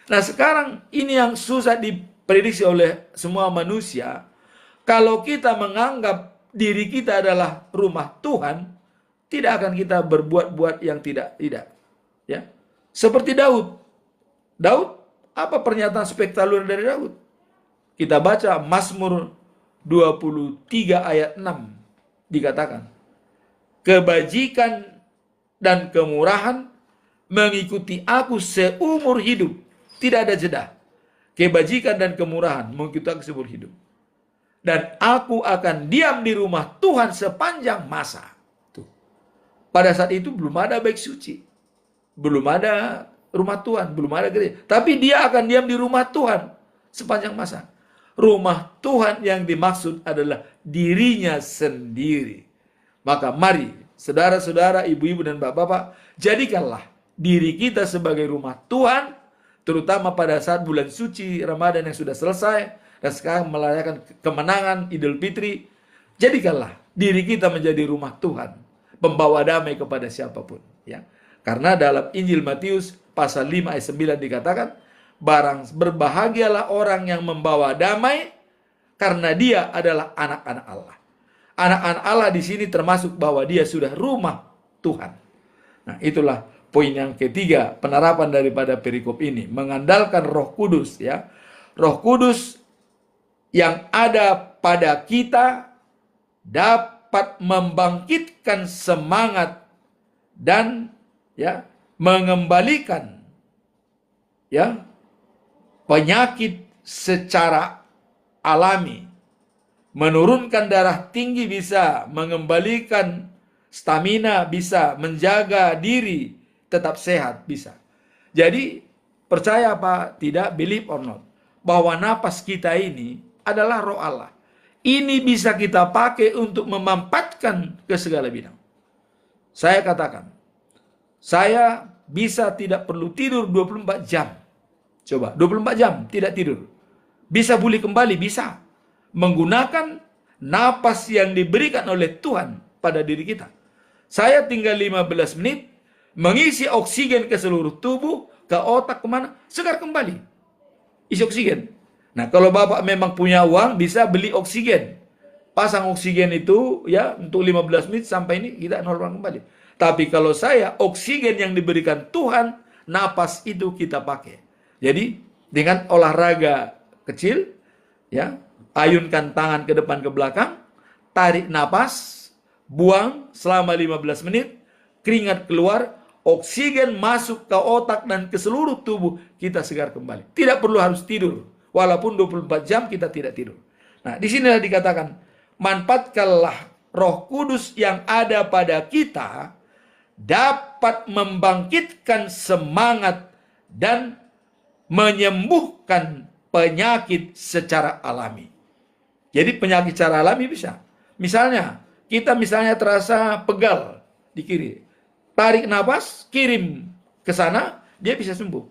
Nah, sekarang ini yang susah diprediksi oleh semua manusia. Kalau kita menganggap diri kita adalah rumah Tuhan, tidak akan kita berbuat-buat yang tidak. Ya. Seperti Daud. Daud, apa pernyataan spektakuler dari Daud? Kita baca Mazmur 23 ayat 6. Dikatakan, kebajikan dan kemurahan mengikuti aku seumur hidup. Tidak ada jeda. Kebajikan dan kemurahan mengikuti aku seumur hidup. Dan aku akan diam di rumah Tuhan sepanjang masa. Tuh. Pada saat itu belum ada bait suci. Belum ada rumah Tuhan. Belum ada gereja. Tapi dia akan diam di rumah Tuhan sepanjang masa. Rumah Tuhan yang dimaksud adalah dirinya sendiri. Maka mari, saudara-saudara, ibu-ibu dan bapak-bapak, jadikanlah diri kita sebagai rumah Tuhan, terutama pada saat bulan suci Ramadan yang sudah selesai, dan sekarang merayakan kemenangan Idul Fitri. Jadikanlah diri kita menjadi rumah Tuhan, pembawa damai kepada siapapun. Ya. Karena dalam Injil Matius pasal 5 ayat 9 dikatakan, berbahagialah orang yang membawa damai, karena dia adalah anak-anak Allah. Anak-anak Allah di sini termasuk bahwa dia sudah rumah Tuhan. Nah, itulah poin yang ketiga, penerapan daripada perikop ini, mengandalkan Roh Kudus, ya. Roh Kudus yang ada pada kita dapat membangkitkan semangat dan ya mengembalikan ya penyakit secara alami. Menurunkan darah tinggi bisa, mengembalikan stamina bisa, menjaga diri tetap sehat bisa. Jadi percaya apa tidak, believe or not, bahwa napas kita ini adalah Roh Allah. Ini bisa kita pakai untuk memampatkan ke segala bidang. Saya katakan, saya bisa tidak perlu tidur 24 jam. Coba, 24 jam tidak tidur. Bisa pulih kembali, bisa. Menggunakan napas yang diberikan oleh Tuhan pada diri kita. Saya tinggal 15 menit, mengisi oksigen ke seluruh tubuh, ke otak, kemana, segar kembali. Isi oksigen. Nah, kalau Bapak memang punya uang, bisa beli oksigen. Pasang oksigen itu, ya, untuk 15 menit sampai ini, kita normal kembali. Tapi kalau saya, oksigen yang diberikan Tuhan, napas itu kita pakai. Jadi, dengan olahraga kecil, ya, ayunkan tangan ke depan ke belakang, tarik napas, buang selama 15 menit, keringat keluar, oksigen masuk ke otak dan ke seluruh tubuh, kita segar kembali. Tidak perlu harus tidur, walaupun 24 jam kita tidak tidur. Nah, di sinilah dikatakan, manfaatkanlah Roh Kudus yang ada pada kita dapat membangkitkan semangat dan menyembuhkan penyakit secara alami. Jadi penyakit secara alami bisa. Misalnya, kita terasa pegal di kiri. Tarik nafas, kirim ke sana, dia bisa sembuh.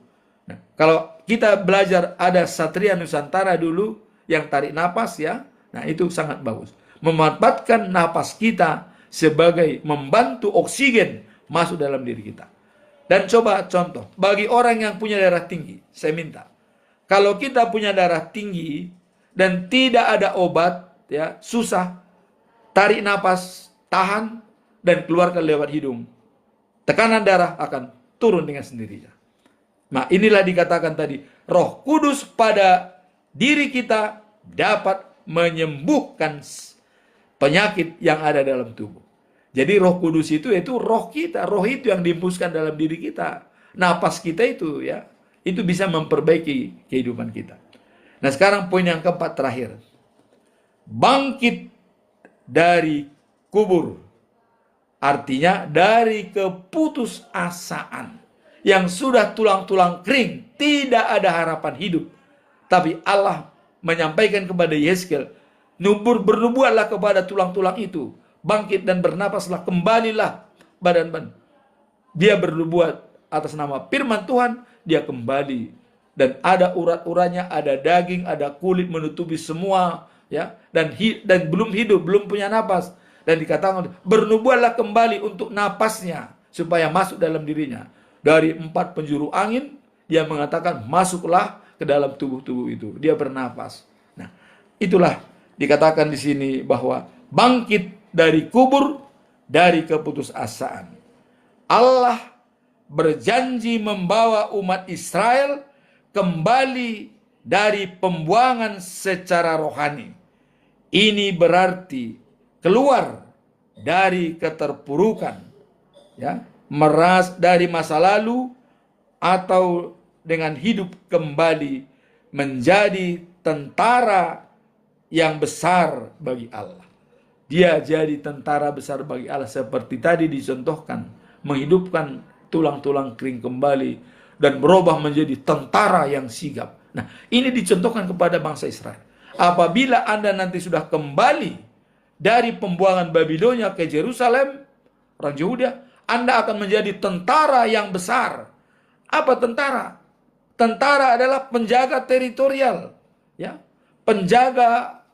Nah, kalau kita belajar ada Satria Nusantara dulu yang tarik nafas ya, nah itu sangat bagus. Memanfaatkan nafas kita sebagai membantu oksigen masuk dalam diri kita. Dan coba contoh, bagi orang yang punya darah tinggi, saya minta, kalau kita punya darah tinggi dan tidak ada obat, ya susah, tarik nafas, tahan, dan keluarkan lewat hidung. Tekanan darah akan turun dengan sendirinya. Nah, inilah dikatakan tadi, Roh Kudus pada diri kita dapat menyembuhkan penyakit yang ada dalam tubuh. Jadi Roh Kudus itu roh kita, roh itu yang dihembuskan dalam diri kita. Napas kita itu ya, itu bisa memperbaiki kehidupan kita. Nah, sekarang poin yang keempat terakhir. Bangkit dari kubur. Artinya dari keputusasaan yang sudah tulang-tulang kering, tidak ada harapan hidup. Tapi Allah menyampaikan kepada Yeskel, bernubuatlah kepada tulang-tulang itu, bangkit dan bernapaslah, kembalilah badan. Dia bernubuat atas nama firman Tuhan, dia kembali. Dan ada urat-uratnya, ada daging, ada kulit menutupi semua, ya. Dan belum hidup, belum punya napas. Dan dikatakan, bernubuatlah kembali untuk napasnya, supaya masuk dalam dirinya. Dari 4 penjuru angin, dia mengatakan, masuklah ke dalam tubuh-tubuh itu. Dia bernapas. Nah, itulah dikatakan di sini bahwa bangkit dari kubur, dari keputusasaan. Allah berjanji membawa umat Israel kembali dari pembuangan secara rohani. Ini berarti keluar dari keterpurukan, ya, dari masa lalu, atau dengan hidup kembali menjadi tentara yang besar bagi Allah. Dia jadi tentara besar bagi Allah seperti tadi dicontohkan, menghidupkan tulang-tulang kering kembali dan berubah menjadi tentara yang sigap. Nah, ini dicontohkan kepada bangsa Israel. Apabila Anda nanti sudah kembali dari pembuangan Babilonia ke Yerusalem, orang Yehuda, Anda akan menjadi tentara yang besar. Apa tentara? Tentara adalah penjaga teritorial, ya, penjaga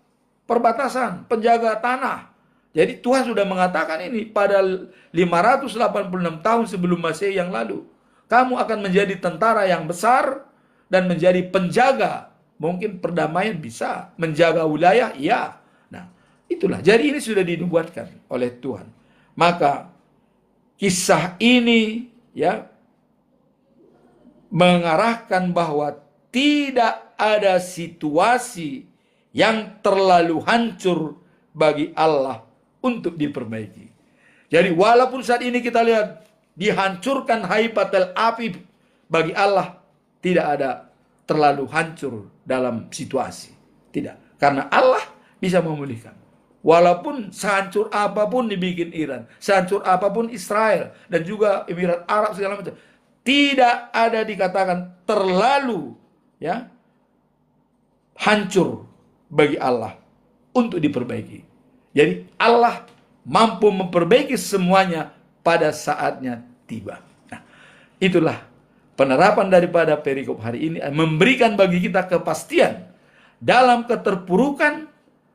perbatasan, penjaga tanah. Jadi Tuhan sudah mengatakan ini pada 586 tahun sebelum Masehi yang lalu. Kamu akan menjadi tentara yang besar dan menjadi penjaga. Mungkin perdamaian bisa, menjaga wilayah, iya. Nah, itulah. Jadi ini sudah dinubuatkan oleh Tuhan. Maka kisah ini ya mengarahkan bahwa tidak ada situasi yang terlalu hancur bagi Allah untuk diperbaiki. Jadi walaupun saat ini kita lihat dihancurkan Haipatel Api, bagi Allah tidak ada terlalu hancur dalam situasi. Tidak. Karena Allah bisa memulihkan. Walaupun sehancur apapun dibikin Iran, sehancur apapun Israel, dan juga Emirat Arab segala macam, tidak ada dikatakan terlalu ya hancur bagi Allah untuk diperbaiki. Jadi Allah mampu memperbaiki semuanya pada saatnya tiba. Nah, itulah penerapan daripada perikop hari ini, memberikan bagi kita kepastian dalam keterpurukan,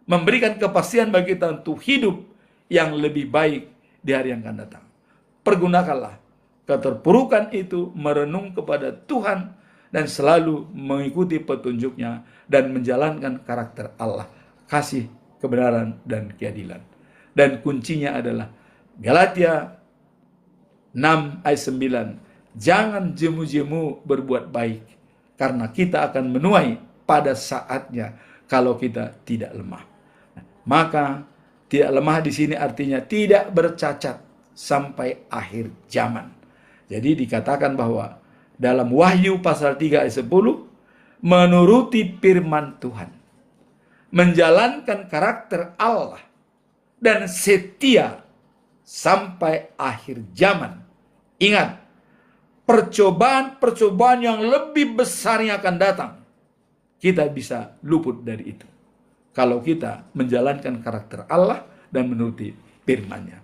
memberikan kepastian bagi kita untuk hidup yang lebih baik di hari yang akan datang. Pergunakanlah keterpurukan itu merenung kepada Tuhan dan selalu mengikuti petunjuknya dan menjalankan karakter Allah, kasih, kebenaran, dan keadilan. Dan kuncinya adalah Galatia 6 ayat 9. Jangan jemu-jemu berbuat baik, karena kita akan menuai pada saatnya kalau kita tidak lemah. Maka tidak lemah di sini artinya tidak bercacat sampai akhir zaman. Jadi dikatakan bahwa dalam Wahyu pasal 3 ayat 10, menuruti firman Tuhan, menjalankan karakter Allah, dan setia sampai akhir zaman. Ingat, percobaan-percobaan yang lebih besar yang akan datang, kita bisa luput dari itu kalau kita menjalankan karakter Allah dan menuruti firman-Nya.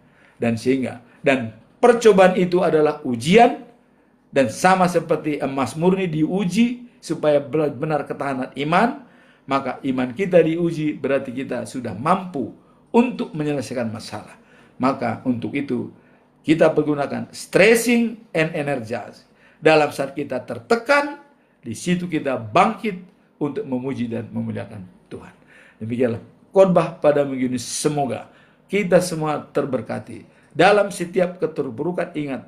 Dan percobaan itu adalah ujian, dan sama seperti emas murni diuji supaya benar ketahanan iman, maka iman kita diuji berarti kita sudah mampu untuk menyelesaikan masalah. Maka untuk itu kita menggunakan stressing and energize. Dalam saat kita tertekan, di situ kita bangkit untuk memuji dan memuliakan Tuhan. Demikianlah khotbah pada minggu ini. Semoga kita semua terberkati. Dalam setiap keterburukan ingat,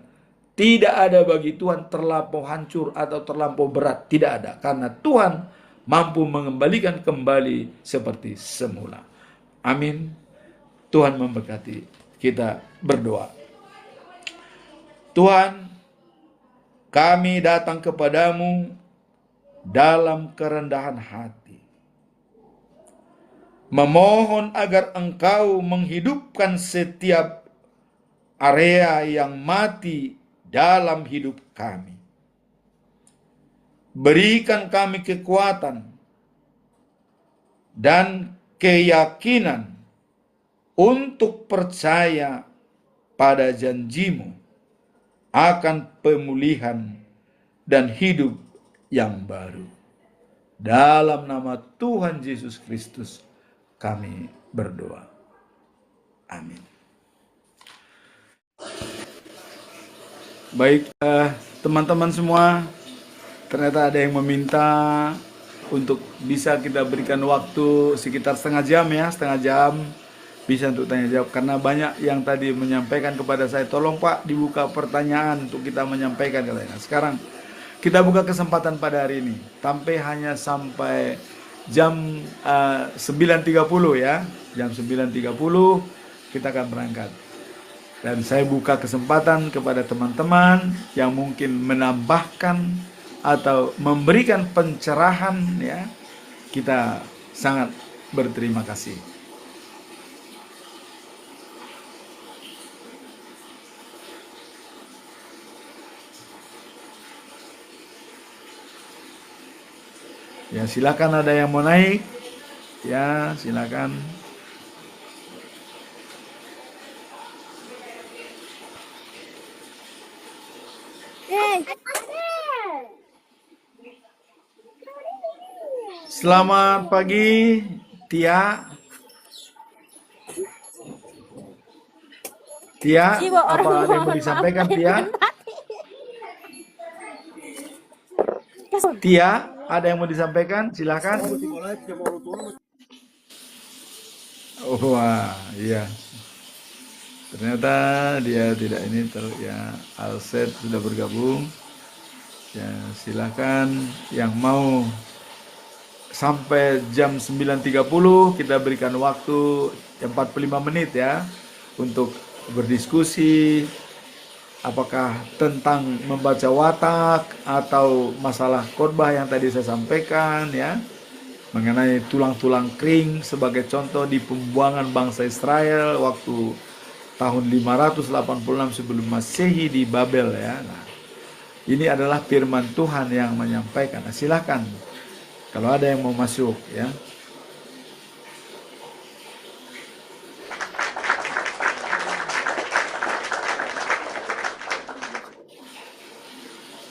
tidak ada bagi Tuhan terlampau hancur atau terlampau berat. Tidak ada. Karena Tuhan mampu mengembalikan kembali seperti semula. Amin. Tuhan memberkati. Kita berdoa. Tuhan, kami datang kepadamu dalam kerendahan hati, memohon agar Engkau menghidupkan setiap area yang mati dalam hidup kami. Berikan kami kekuatan dan keyakinan untuk percaya pada janji-Mu akan pemulihan dan hidup yang baru. Dalam nama Tuhan Yesus Kristus kami berdoa. Amin. Baik, teman-teman semua, ternyata ada yang meminta untuk bisa kita berikan waktu sekitar setengah jam bisa untuk tanya jawab, karena banyak yang tadi menyampaikan kepada saya, tolong Pak dibuka pertanyaan untuk kita menyampaikan katanya. Sekarang kita buka kesempatan pada hari ini hanya sampai jam 9.30 ya. Jam 9.30 kita akan berangkat. Dan saya buka kesempatan kepada teman-teman yang mungkin menambahkan atau memberikan pencerahan ya. Kita sangat berterima kasih. Ya, silakan, ada yang mau naik. Ya, silakan. Selamat pagi, Tia. Tia, apa ada yang mau disampaikan, Tia? Tia, ada yang mau disampaikan? Silakan. Oh, wah, iya. Ternyata dia tidak ini ya. Alset sudah bergabung. Ya, silakan yang mau sampai jam 9.30 kita berikan waktu 45 menit ya untuk berdiskusi, apakah tentang membaca watak atau masalah khotbah yang tadi saya sampaikan ya, mengenai tulang-tulang kering sebagai contoh di pembuangan bangsa Israel waktu tahun 586 sebelum Masehi di Babel ya. Nah, ini adalah firman Tuhan yang menyampaikan. Nah, silakan kalau ada yang mau masuk ya.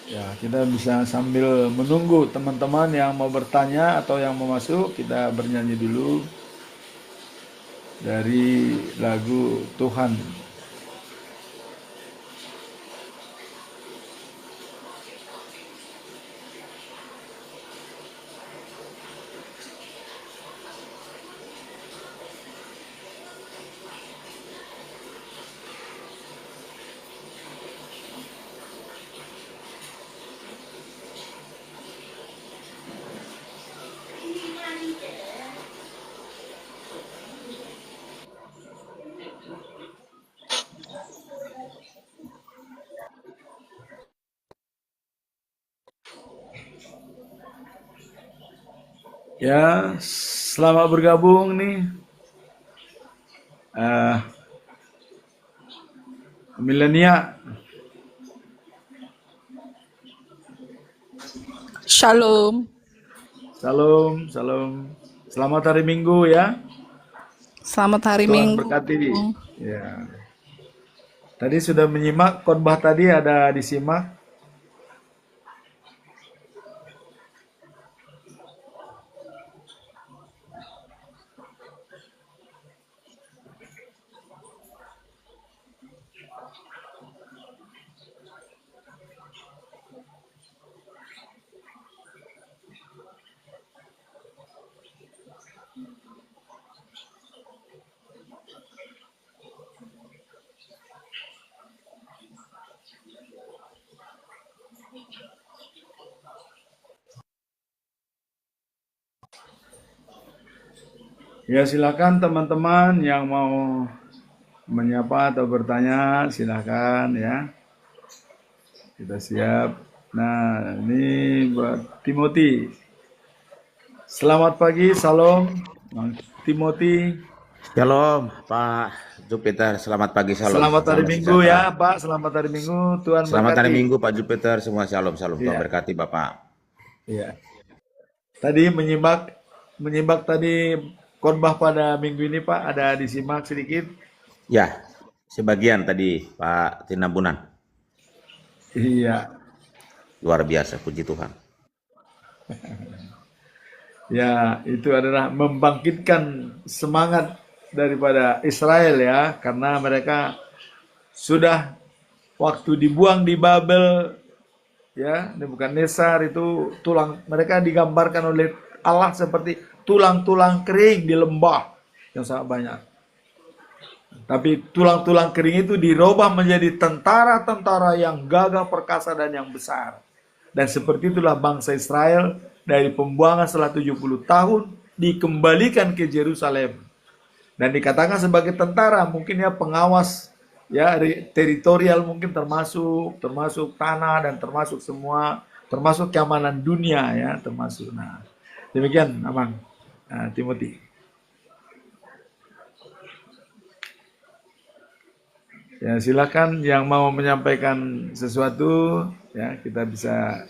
Ya, kita bisa sambil menunggu teman-teman yang mau bertanya atau yang mau masuk, kita bernyanyi dulu dari lagu Tuhan. Ya, selamat bergabung nih. Eh, Milenia, Shalom. salam, salam. Selamat hari Minggu ya. Selamat hari Tuhan Minggu. berkati. Ya. Tadi sudah menyimak khotbah tadi, ada disimak. Ya silakan teman-teman yang mau menyapa atau bertanya, silakan ya. Kita siap. Nah, ini buat Timothy. Selamat pagi, salam, Bang Timothy. Shalom Pak Jupiter, selamat pagi, shalom, Selamat hari salam Minggu ya, sejahtera. Pak. Selamat hari Minggu. Tuhan Selamat hari berkati. Minggu Pak Jupiter, semua shalom, shalom. Tuhan Iya, berkati Bapak. iya. Tadi menyimak tadi khotbah pada minggu ini, Pak. Ada disimak sedikit. Ya, sebagian tadi Pak Tinambunan, Iya, luar biasa, puji Tuhan. ya itu adalah membangkitkan semangat daripada Israel ya, karena mereka sudah waktu dibuang di Babel ya, Nebukadnezar itu tulang mereka digambarkan oleh Allah seperti tulang-tulang kering di lembah yang sangat banyak. Tapi tulang-tulang kering itu dirubah menjadi tentara-tentara yang gagah perkasa dan yang besar. Dan seperti itulah bangsa Israel dari pembuangan setelah 70 tahun dikembalikan ke Yerusalem. Dan dikatakan sebagai tentara, mungkin ya pengawas ya teritorial, mungkin termasuk tanah dan termasuk semua, termasuk keamanan dunia ya, termasuk. Nah, demikian Abang Timothy. Ya, silakan yang mau menyampaikan sesuatu ya, kita bisa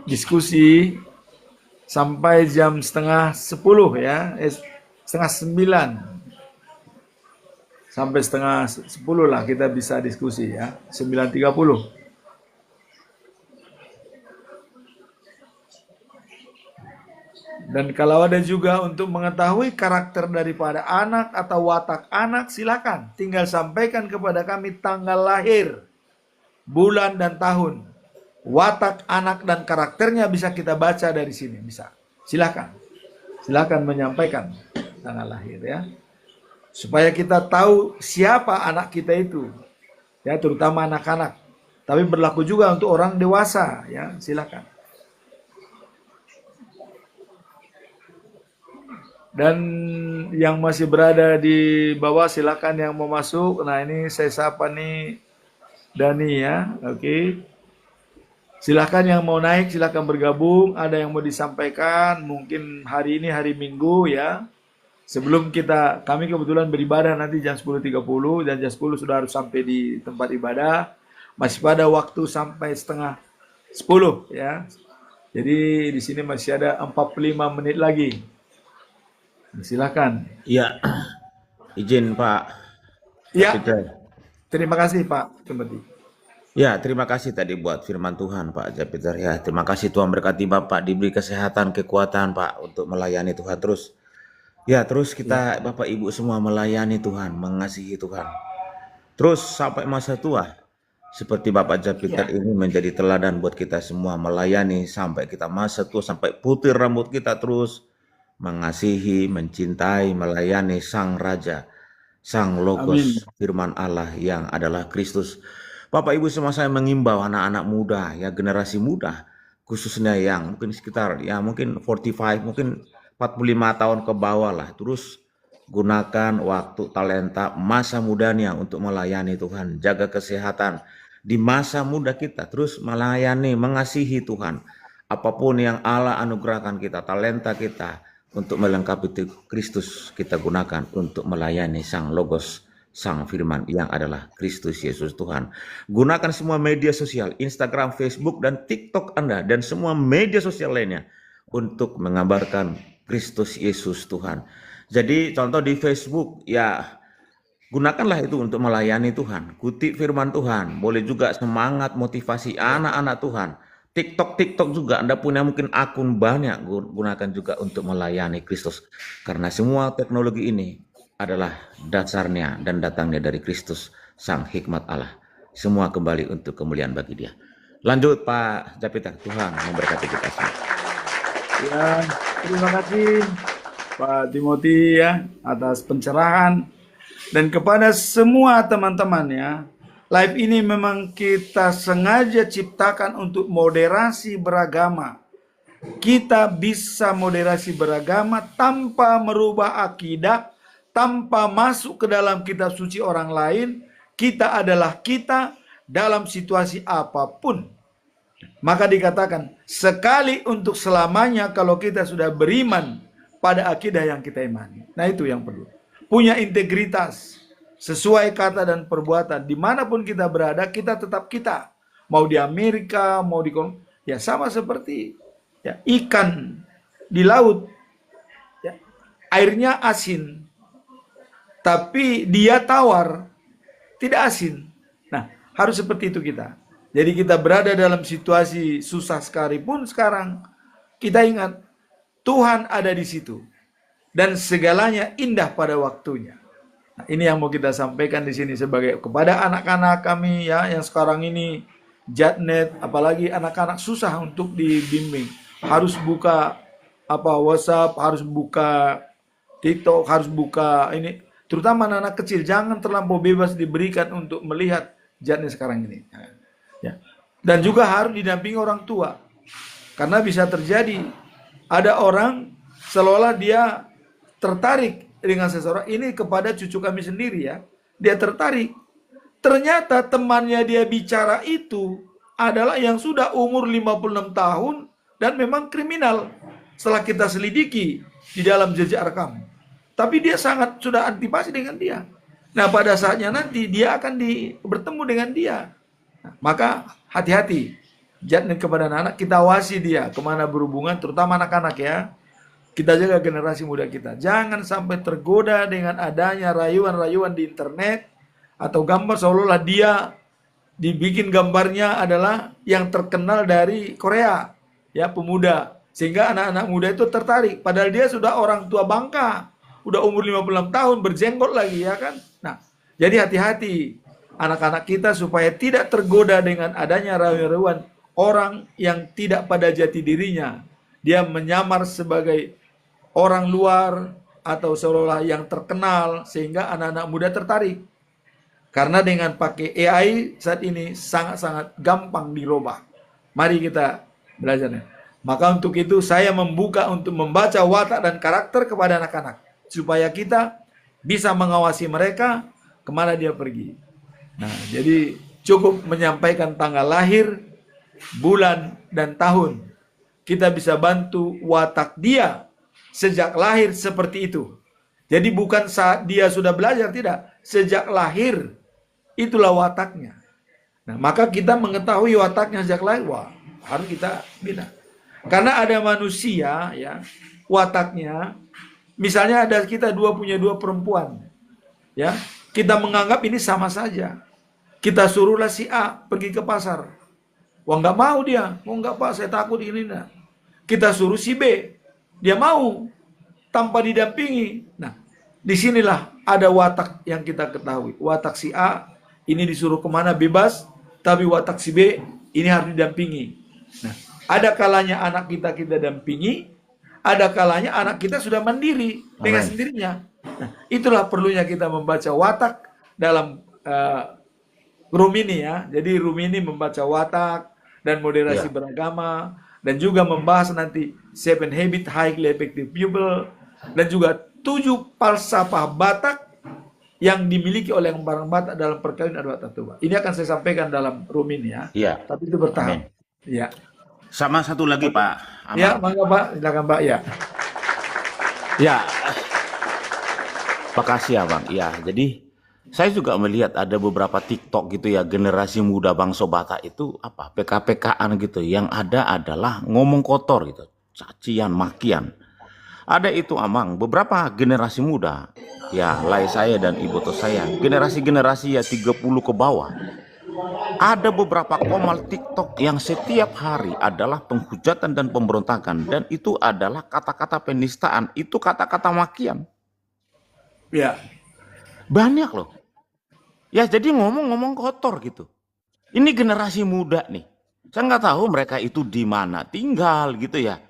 diskusi sampai jam setengah 10 ya, setengah 9 sampai setengah 10 lah kita bisa diskusi ya, 9.30. Dan kalau ada juga untuk mengetahui karakter daripada anak atau watak anak, silakan tinggal sampaikan kepada kami tanggal lahir, bulan dan tahun. Watak anak dan karakternya bisa kita baca dari sini, bisa. Silakan. Silakan menyampaikan tanggal lahir ya. Supaya kita tahu siapa anak kita itu. Ya, terutama anak-anak. Tapi berlaku juga untuk orang dewasa ya, silakan. Dan yang masih berada di bawah silakan yang mau masuk. Nah, ini saya sapa nih Dani ya. Oke. Silakan yang mau naik, silakan bergabung. Ada yang mau disampaikan, mungkin hari ini hari Minggu ya. Sebelum kami kebetulan beribadah nanti jam 10.30 dan jam 10 sudah harus sampai di tempat ibadah. Masih pada waktu sampai setengah 10 ya. Jadi di sini masih ada 45 menit lagi. Silakan. Iya, izin Pak Ya, Jupiter. terima kasih Pak Timothy. Ya, terima kasih tadi buat firman Tuhan Pak Jupiter. Ya, terima kasih Tuhan berkati Bapak, diberi kesehatan, kekuatan Pak untuk melayani Tuhan terus. Ya, terus kita Bapak Ibu semua melayani Tuhan, mengasihi Tuhan. Terus sampai masa tua, seperti Bapak Jupiter ini menjadi teladan buat kita semua melayani sampai kita masa tua, sampai putih rambut kita terus mengasihi, mencintai, melayani Sang Raja, Sang Logos, firman Allah yang adalah Kristus. Bapak Ibu semua, saya mengimbau anak-anak muda, ya generasi muda, khususnya yang mungkin sekitar ya mungkin 45, mungkin 45 tahun ke bawah lah, terus gunakan waktu, talenta, masa mudanya untuk melayani Tuhan. Jaga kesehatan di masa muda kita, terus melayani, mengasihi Tuhan. Apapun yang Allah anugerahkan kita, talenta kita, untuk melengkapi Kristus kita gunakan untuk melayani Sang Logos, Sang Firman yang adalah Kristus Yesus Tuhan. Gunakan semua media sosial, Instagram, Facebook, dan TikTok Anda, dan semua media sosial lainnya untuk mengabarkan Kristus Yesus Tuhan. Jadi contoh di Facebook, ya gunakanlah itu untuk melayani Tuhan. Kutip firman Tuhan, boleh juga semangat motivasi anak-anak Tuhan. TikTok juga, Anda punya mungkin akun banyak, gunakan juga untuk melayani Kristus. Karena semua teknologi ini adalah dasarnya dan datangnya dari Kristus, Sang Hikmat Allah. Semua kembali untuk kemuliaan bagi Dia. Lanjut Pak Japiter, Tuhan memberkati kita semua. Ya, terima kasih Pak Timothy ya atas pencerahan, dan kepada semua teman-teman ya. Live ini memang kita sengaja ciptakan untuk moderasi beragama. Kita bisa moderasi beragama tanpa merubah akidah, tanpa masuk ke dalam kitab suci orang lain. Kita adalah kita dalam situasi apapun. Maka dikatakan, sekali untuk selamanya kalau kita sudah beriman pada akidah yang kita imani. Nah itu yang perlu. Punya integritas, sesuai kata dan perbuatan. Dimanapun kita berada, kita tetap kita. Mau di Amerika, mau di... Ya sama seperti ya, ikan di laut. Ya, airnya asin. Tapi dia tawar, tidak asin. Nah, harus seperti itu kita. Jadi kita berada dalam situasi susah sekalipun sekarang, kita ingat, Tuhan ada di situ. Dan segalanya indah pada waktunya. Nah, ini yang mau kita sampaikan di sini sebagai kepada anak-anak kami ya yang sekarang ini Jatnet, apalagi anak-anak susah untuk dibimbing. Harus buka WhatsApp, harus buka TikTok, harus buka ini. Terutama anak-anak kecil, jangan terlampau bebas diberikan untuk melihat Jatnet sekarang ini. Ya. Dan juga harus didampingi orang tua. Karena bisa terjadi ada orang seolah dia tertarik dengan seseorang ini kepada cucu kami sendiri ya. Dia tertarik. Ternyata temannya dia bicara itu adalah yang sudah umur 56 tahun dan memang kriminal. Setelah kita selidiki di dalam jejak rekam. Tapi dia sangat sudah antipati dengan dia. Nah pada saatnya nanti dia akan bertemu dengan dia. Nah, maka hati-hati. Jangan kepada anak-anak, kita awasi dia kemana berhubungan, terutama anak-anak ya. Kita jaga generasi muda kita. Jangan sampai tergoda dengan adanya rayuan-rayuan di internet atau gambar seolah-olah dia dibikin gambarnya adalah yang terkenal dari Korea, ya pemuda. Sehingga anak-anak muda itu tertarik. Padahal dia sudah orang tua bangka, udah umur 56 tahun, berjenggot lagi ya kan. Nah, jadi hati-hati anak-anak kita supaya tidak tergoda dengan adanya rayuan-rayuan orang yang tidak pada jati dirinya. Dia menyamar sebagai orang luar atau seolah-olah yang terkenal sehingga anak-anak muda tertarik. Karena dengan pakai AI saat ini sangat-sangat gampang dirubah. Mari kita belajarnya. Maka untuk itu saya membuka untuk membaca watak dan karakter kepada anak-anak. Supaya kita bisa mengawasi mereka kemana dia pergi. Nah, jadi cukup menyampaikan tanggal lahir, bulan, dan tahun. Kita bisa bantu watak dia sejak lahir seperti itu. Jadi bukan saat dia sudah belajar, tidak. Sejak lahir, itulah wataknya. Nah, maka kita mengetahui wataknya sejak lahir, wah, harus kita bina. Karena ada manusia, ya, wataknya, misalnya ada kita punya dua perempuan, ya, kita menganggap ini sama saja. Kita suruhlah si A pergi ke pasar. Wah, nggak mau dia. Oh, nggak Pak, saya takut ini. Nah. Kita suruh si B. Dia mau tanpa didampingi. Nah, disinilah ada watak yang kita ketahui. Watak si A ini disuruh kemana bebas, tapi watak si B ini harus didampingi. Nah, ada kalanya anak kita dampingi, ada kalanya anak kita sudah mandiri dengan sendirinya. Nah, itulah perlunya kita membaca watak dalam room ini ya. Jadi room ini membaca watak dan moderasi beragama. Dan juga membahas nanti 7 habit highly effective people. Dan juga 7 falsafah Batak yang dimiliki oleh orang Batak dalam perkawinan adat Tatoba. Ini akan saya sampaikan dalam room ini ya. Iya. Tapi itu bertahap. Ya. Sama satu lagi Pak. Ya, mangga Pak. Silakan Pak ya. Ya, makasih ya Bang. Ya, jadi saya juga melihat ada beberapa TikTok gitu ya, generasi muda Bang Sobata itu apa PK-PKan gitu. Yang ada adalah ngomong kotor gitu, cacian, makian. Ada itu Amang, beberapa generasi muda, ya lai saya dan ibu tos saya, generasi-generasi ya 30 ke bawah. Ada beberapa komal TikTok yang setiap hari adalah penghujatan dan pemberontakan, dan itu adalah kata-kata penistaan, itu kata-kata makian. Ya, Banyak loh. Ya jadi ngomong-ngomong kotor gitu. Ini generasi muda nih. Saya nggak tahu mereka itu di mana tinggal gitu ya.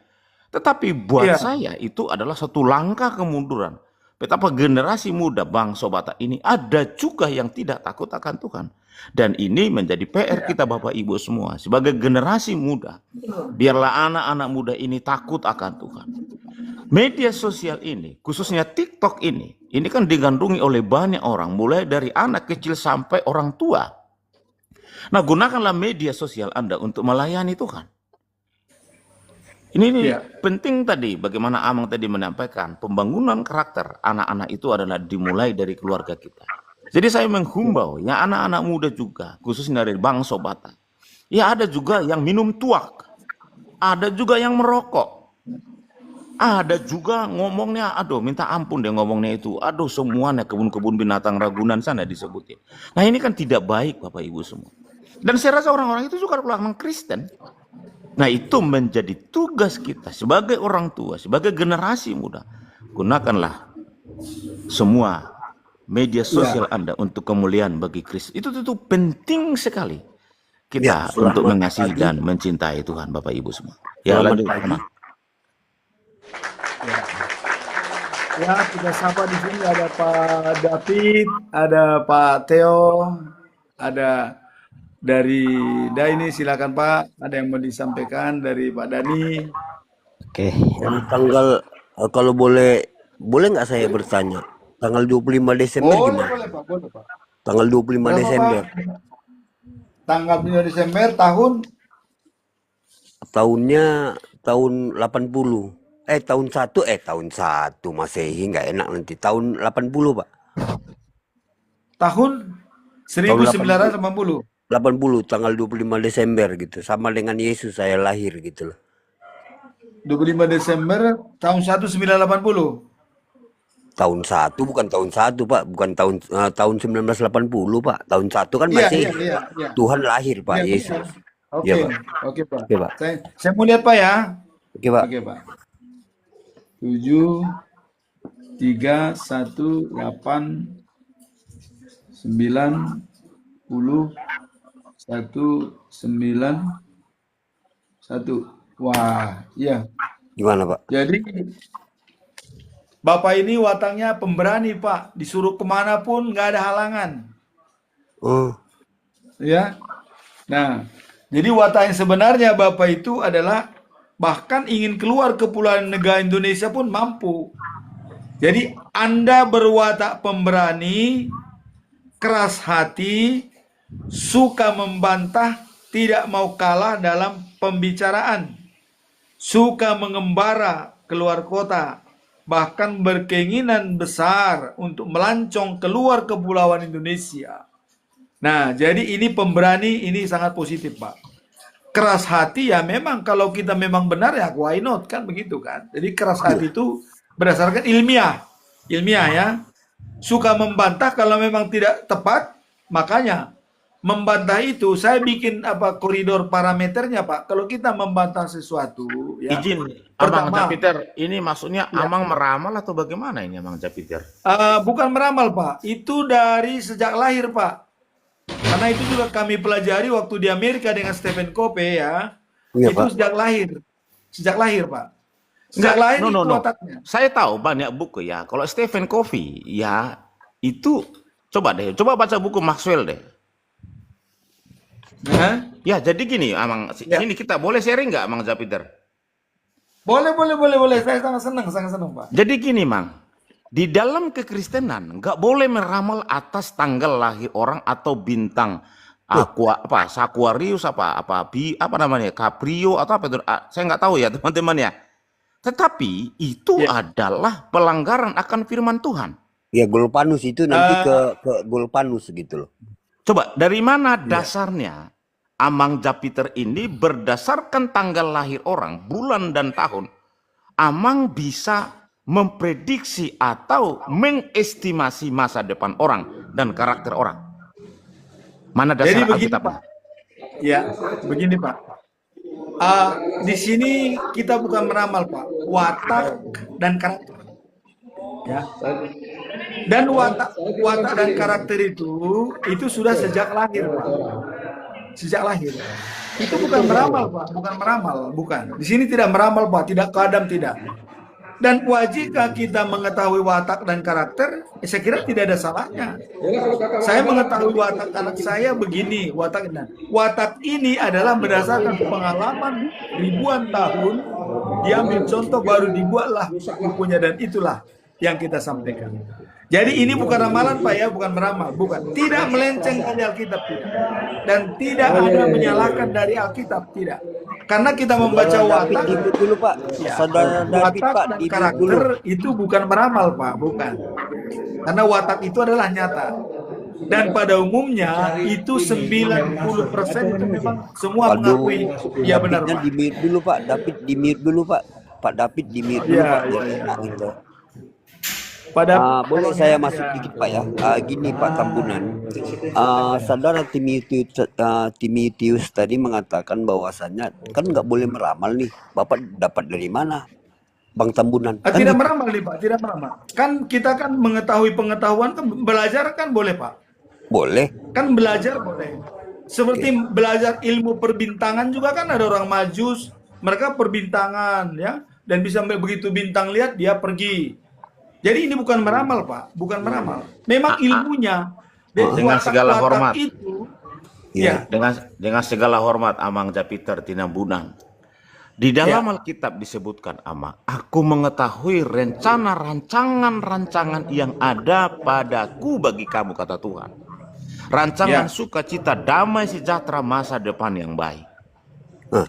Tetapi buat ya, saya itu adalah satu langkah kemunduran. Betapa generasi muda Bang Sobata ini ada juga yang tidak takut akan Tuhan. Dan ini menjadi PR kita Bapak Ibu semua. Sebagai generasi muda, biarlah anak-anak muda ini takut akan Tuhan. Media sosial ini, khususnya TikTok ini kan digandrungi oleh banyak orang, mulai dari anak kecil sampai orang tua. Nah, gunakanlah media sosial Anda untuk melayani Tuhan. Ini ya, penting tadi, bagaimana Amang tadi menyampaikan, pembangunan karakter anak-anak itu adalah dimulai dari keluarga kita. Jadi saya menghimbau, ya anak-anak muda juga, khususnya dari Bang Sobata. Ya ada juga yang minum tuak, ada juga yang merokok, ada juga ngomongnya, aduh minta ampun deh ngomongnya itu, aduh semuanya kebun-kebun binatang Ragunan sana disebutin. Nah ini kan tidak baik Bapak Ibu semua. Dan saya rasa orang-orang itu juga orang Kristen. Nah itu menjadi tugas kita sebagai orang tua, sebagai generasi muda. Gunakanlah semua media sosial Anda untuk kemuliaan bagi Kristus. Itu penting sekali Ya, kita untuk selamat mengasihi pagi. dan mencintai Tuhan Bapak Ibu semua. Ya Selamat lanjut. pagi. Amang. ya. Ya, kita sapa di sini ada Pak David, ada Pak Theo, ada dari Daini, silakan Pak. Ada yang mau disampaikan dari Pak Dani. Oke, yang tanggal kalau boleh nggak saya bertanya? Tanggal 25 Desember Boleh, gimana? boleh Pak, boleh Pak. Tanggal 25 Berapa Desember. Pak? Tanggal 5 Desember tahun Tahunnya tahun 80. Tahun 1 Masehi nggak enak nanti. Tahun 80, Pak. tahun Tahun 80. 1980. 80 tanggal 25 Desember gitu. Sama dengan Yesus saya lahir gitu loh. 25 Desember tahun 1980. Tahun 1 bukan tahun 1, Pak. Bukan tahun 1980, Pak. Tahun 1 kan Iya, masih iya, iya, iya. Tuhan lahir, Pak, Iya, Yesus. benar. Iya, Oke, Pak. oke Pak. Oke, Pak. Saya mau lihat Pak ya. Oke, Pak. Oke Pak. 7 3 1 8 9 10 1 9 1. Wah, iya. Gimana, Pak? Jadi Bapak ini watangnya pemberani Pak. Disuruh kemana pun nggak ada halangan. Oh, Ya. Nah, jadi watak yang sebenarnya Bapak itu adalah bahkan ingin keluar kepulauan negara Indonesia pun mampu. Jadi Anda berwatak pemberani, keras hati, suka membantah, tidak mau kalah dalam pembicaraan, suka mengembara keluar kota, bahkan berkeinginan besar untuk melancong keluar kepulauan Indonesia. Nah, jadi ini pemberani, ini sangat positif, Pak. Keras hati ya memang kalau kita memang benar ya why not kan begitu kan. Jadi keras hati itu berdasarkan ilmiah ya. Suka membantah kalau memang tidak tepat, makanya membantah itu saya bikin koridor parameternya Pak. Kalau kita membantah sesuatu ya. Izin Amang Pertama, Japiter, ini maksudnya ya, Amang meramal atau bagaimana ini Amang Japiter? bukan meramal Pak. Itu dari sejak lahir Pak. Karena itu juga kami pelajari waktu di Amerika dengan Stephen Covey ya. iya, Itu Pak. sejak lahir Pak. Sejak Enggak, lahir no. itu wataknya. Saya tahu banyak buku ya. Kalau Stephen Covey ya itu coba baca buku Maxwell deh. Nah, Ya jadi gini, Amang, ya. ini kita boleh sharing nggak, Amang Japiter? Boleh. Saya sangat senang Pak. Jadi gini, Mang, di dalam kekristenan nggak boleh meramal atas tanggal lahir orang atau bintang Sakuarius apa namanya Caprio atau apa itu, saya nggak tahu ya teman-teman ya. Tetapi itu Ya. adalah pelanggaran akan firman Tuhan. Ya Golpanus itu nanti ke Golpanus gitu loh. Coba, dari mana dasarnya Amang Jupiter ini berdasarkan tanggal lahir orang, bulan dan tahun, Amang bisa memprediksi atau mengestimasi masa depan orang dan karakter orang? Mana Jadi dasar begini Alkitabnya? Pak. Ya, begini Pak. Di sini kita bukan meramal Pak, watak dan karakter. Ya. Dan watak dan karakter itu sudah sejak lahir Pak. Sejak lahir. Itu bukan meramal Pak, bukan meramal, bukan. Di sini tidak meramal Pak, tidak kadam, tidak. Dan wajibkah kita mengetahui watak dan karakter? Saya kira tidak ada salahnya. Saya mengetahui watak anak saya begini, watak ini adalah berdasarkan pengalaman ribuan tahun. Diambil contoh baru dibuatlah bukunya, dan itulah yang kita sampaikan. Jadi ini bukan ramalan Pak ya, bukan meramal, bukan. Tidak melenceng dari Alkitab, tidak. Dan tidak ada menyalahkan dari Alkitab, tidak. Karena kita membaca watak, Di mute dulu Pak. ya, Saudara David watak Pak, dan di mute dulu. karakter itu bukan meramal Pak, bukan. Karena watak itu adalah nyata. Dan pada umumnya itu 90% itu memang semua mengakui ya benar Davidnya Pak. di mute dulu Pak. David di mute dulu Pak. Pak David di mute dulu Ya, Pak. ya, Jadi ya. enak gitu. Pada Boleh saya masuk dikit Pak ya? Gini Pak Tambunan, saudara Timotius tadi mengatakan bahwasannya kan nggak boleh meramal nih. Bapak dapat dari mana, Bang Tambunan? Kan tidak gitu. meramal nih Pak, tidak meramal. Kan kita kan mengetahui pengetahuan, kan belajar kan boleh Pak. Boleh. Kan belajar boleh. Seperti belajar ilmu perbintangan juga kan ada orang Majus, mereka perbintangan ya, dan bisa begitu bintang lihat dia pergi. Jadi ini bukan meramal Pak, bukan meramal. Memang ilmunya Dengan segala watak-watak hormat. itu. Iya. Ya, Dengan segala hormat Amang Jupiter Tinambunan. Di dalam Alkitab disebutkan Amang, aku mengetahui rencana rancangan yang ada padaku bagi kamu, kata Tuhan. Rancangan sukacita, damai, sejahtera, masa depan yang baik.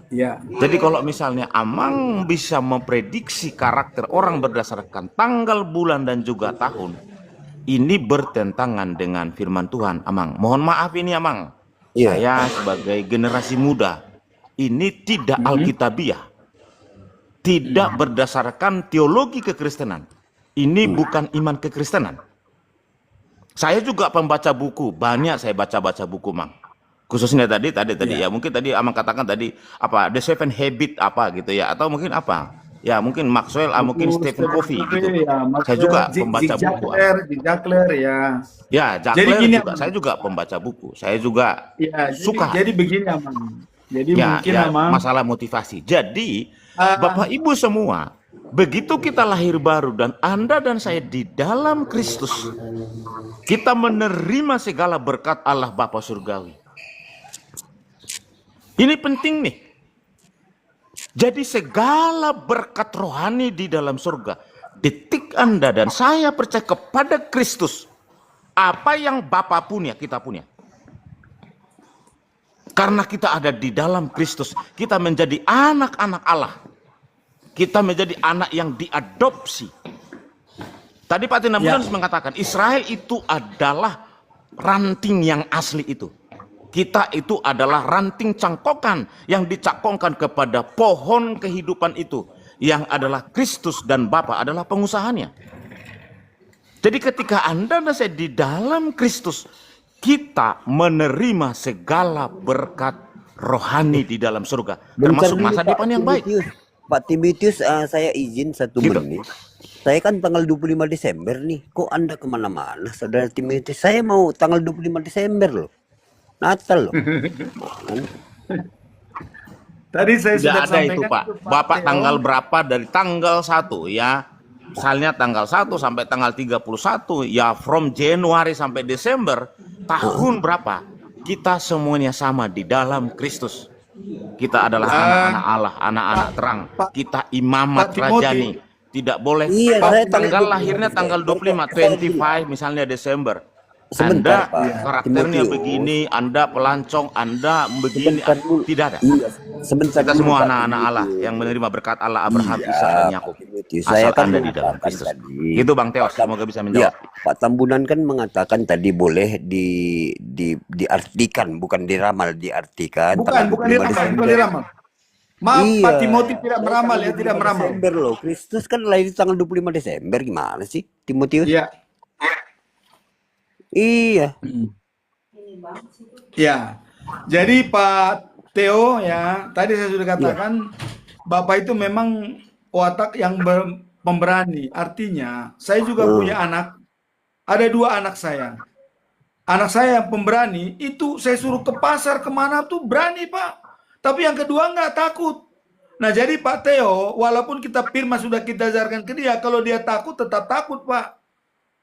ya. Jadi kalau misalnya Amang bisa memprediksi karakter orang berdasarkan tanggal, bulan, dan juga tahun, ini bertentangan dengan firman Tuhan, Amang. Mohon maaf ini, Amang. Iya. Saya sebagai generasi muda, ini tidak alkitabiah. Tidak berdasarkan teologi kekristenan. Ini bukan iman kekristenan. Saya juga pembaca buku, banyak saya baca buku, Mang. Khususnya tadi ya, mungkin tadi Amang katakan tadi apa, The Seven Habit apa gitu ya, atau mungkin apa ya, mungkin Maxwell, mungkin Stephen Covey gitu. Ya, Saya juga pembaca buku. Ziegler ya. Ya, Jadi Jackler gini, juga, saya juga pembaca buku. Saya juga Ya, suka. jadi begini Amang. Jadi Ya, mungkin ya, Amang, masalah motivasi. Jadi Bapak Ibu semua, begitu kita lahir baru dan Anda dan saya di dalam Kristus, kita menerima segala berkat Allah Bapa Surgawi. Ini penting nih. Jadi segala berkat rohani di dalam surga, detik Anda dan saya percaya kepada Kristus, apa yang Bapa punya, kita punya. Karena kita ada di dalam Kristus, kita menjadi anak-anak Allah. Kita menjadi anak yang diadopsi. Tadi Pak Tinambunan mengatakan, Israel itu adalah ranting yang asli itu. Kita itu adalah ranting cangkokan yang dicangkokkan kepada pohon kehidupan itu, yang adalah Kristus, dan Bapa adalah pengusahanya. Jadi ketika Anda dan saya di dalam Kristus, kita menerima segala berkat rohani di dalam surga, termasuk masa depan yang baik. Pak Timotius, saya izin 1 Gitu. menit. Saya kan tanggal 25 Desember nih. Kok Anda kemana-mana, Saudara Timotius? Saya mau tanggal 25 Desember loh. Natal loh. tadi saya Tidak sudah ada itu sampaikan Pak. ke Bapak Theo. tanggal berapa dari tanggal 1 ya. Misalnya tanggal 1 sampai tanggal 31 ya, from Januari sampai Desember, tahun berapa? Kita semuanya sama di dalam Kristus. Kita adalah anak-anak Allah, anak-anak terang. Kita imamat Pak Timothy. rajani. Tidak boleh. Iya, Pak, saya tanggal tanggal lahirnya tanggal 25, 25 misalnya Desember. Sebentar, Anda Pak karakternya Timotius. begini, Anda pelancong, Anda begini. Sebentar dulu. Tidak ada. Iya, sebentar Kita dulu, semua Pak anak-anak Allah Timotius. yang menerima berkat Allah, Abraham, Iya, Ishak, dan Pak Yakub. Timotius. Saya Asal kan Anda di dalam mengatakan Kristus. tadi. Gitu Bang Teos, Pak Tam- semoga bisa Ya, menjawab. Pak Tambunan kan mengatakan tadi boleh diartikan, bukan diramal, diartikan Bukan, tanggal bukan 25 diramal, bukan Desember. diramal. Maaf, Iya, Pak Timothy tidak saya meramal tanggal ya, tidak 25 meramal. Desember loh. Kristus kan lahir tanggal 25 Desember. Gimana sih, Timotius? Iya, Iya. ya. Jadi Pak Theo ya, tadi saya sudah katakan Bapak itu memang watak yang pemberani. Artinya, saya juga punya anak. Ada 2 anak saya. Anak saya yang pemberani, itu saya suruh ke pasar kemana tuh berani Pak. Tapi yang kedua nggak takut. Nah jadi Pak Theo, walaupun kita firman sudah kita ajarkan ke dia, kalau dia takut tetap takut Pak.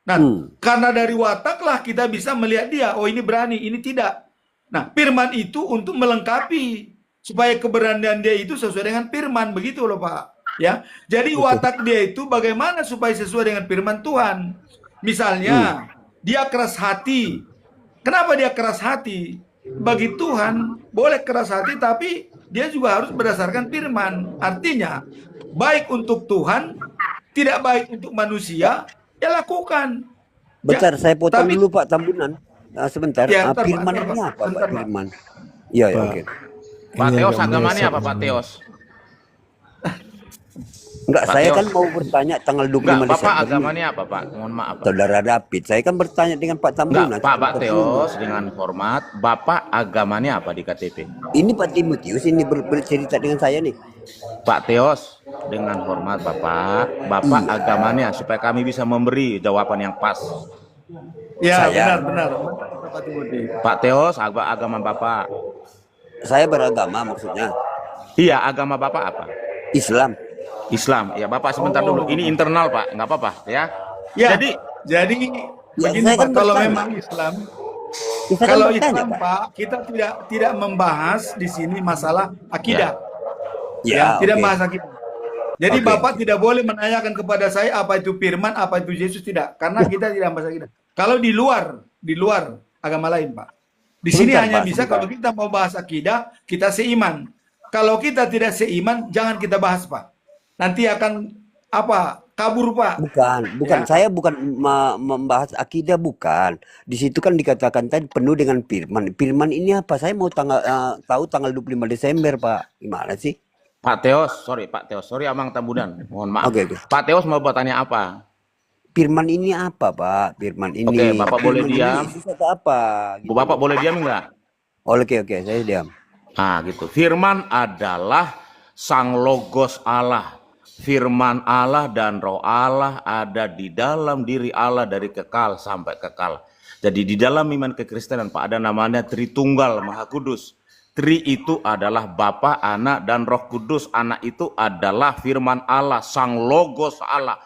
Nah karena dari watak lah kita bisa melihat dia, oh ini berani, ini tidak. Nah firman itu untuk melengkapi, supaya keberanian dia itu sesuai dengan firman, begitu loh Pak. Ya, jadi watak dia itu bagaimana supaya sesuai dengan firman Tuhan. Misalnya, dia keras hati. Kenapa dia keras hati? Bagi Tuhan, boleh keras hati, tapi dia juga harus berdasarkan firman. Artinya, baik untuk Tuhan, tidak baik untuk manusia, ya lakukan. Bentar, Ya, saya potong tapi- dulu Pak Tambunan. Sebentar, Ya, bentar, Pak, firman bentar, ini Pak. apa Pak Bentar, Pak. firman? Iya, ya, oke. Pak Ini Teos agak agamanya meleset apa Pak ini. Teos? Enggak, Pak saya Teos. kan mau bertanya tanggal 25 Enggak, Bapak Desember. agamanya apa Pak? Mohon maaf Pak. Saudara David, saya kan bertanya dengan Pak Tambunan. Enggak, Pak Teos dengan hormat, Bapak agamanya apa di KTP? Ini Pak Timotius ini bercerita dengan saya nih. Pak Teos dengan hormat Bapak agamanya supaya kami bisa memberi jawaban yang pas. Ya, Saya- benar. Pak Timothy. Pak Teos agama Bapak. Saya beragama maksudnya Iya, agama Bapak apa? Islam. Islam. Ya, Bapak sebentar dulu. Ini internal, Pak. Nggak apa-apa, ya. Ya, Jadi, jadi Ya, begini saya Pak, kan kalau bertanya. memang Islam, Kita kan kalau bertanya, Islam Pak. Pak, kita tidak membahas di sini masalah akidah. Ya, Tidak oke. bahas akidah. Jadi Oke. Bapak tidak boleh menanyakan kepada saya apa itu firman, apa itu Yesus, tidak. Karena kita tidak bahas akidah. Kalau di luar agama lain, Pak. Di sini Sebentar, hanya Pak, bisa sebentar. kalau kita mau bahas akidah, kita seiman. Kalau kita tidak seiman, jangan kita bahas, Pak. Nanti akan kabur, Pak. Bukan. Ya. Saya bukan membahas akidah, bukan. Di situ kan dikatakan tadi penuh dengan firman. Firman ini apa? Saya mau tahu tanggal 25 Desember, Pak. Gimana sih? Pak Teos, sorry Amang Tambunan. Mohon maaf. Oke, oke. Pak Teos mau bertanya apa? Firman ini apa, Pak? Firman ini. Oke, Bapak boleh Firman ini diam. Yesus atau apa? Gitu. Bapak boleh diam nggak? Oke, saya diam. Ah, gitu. Firman adalah Sang Logos Allah. Firman Allah dan Roh Allah ada di dalam diri Allah dari kekal sampai kekal. Jadi di dalam iman kekristenan Pak ada namanya Tritunggal Maha Kudus. Tri itu adalah Bapa, Anak, dan Roh Kudus. Anak itu adalah firman Allah, Sang Logos Allah,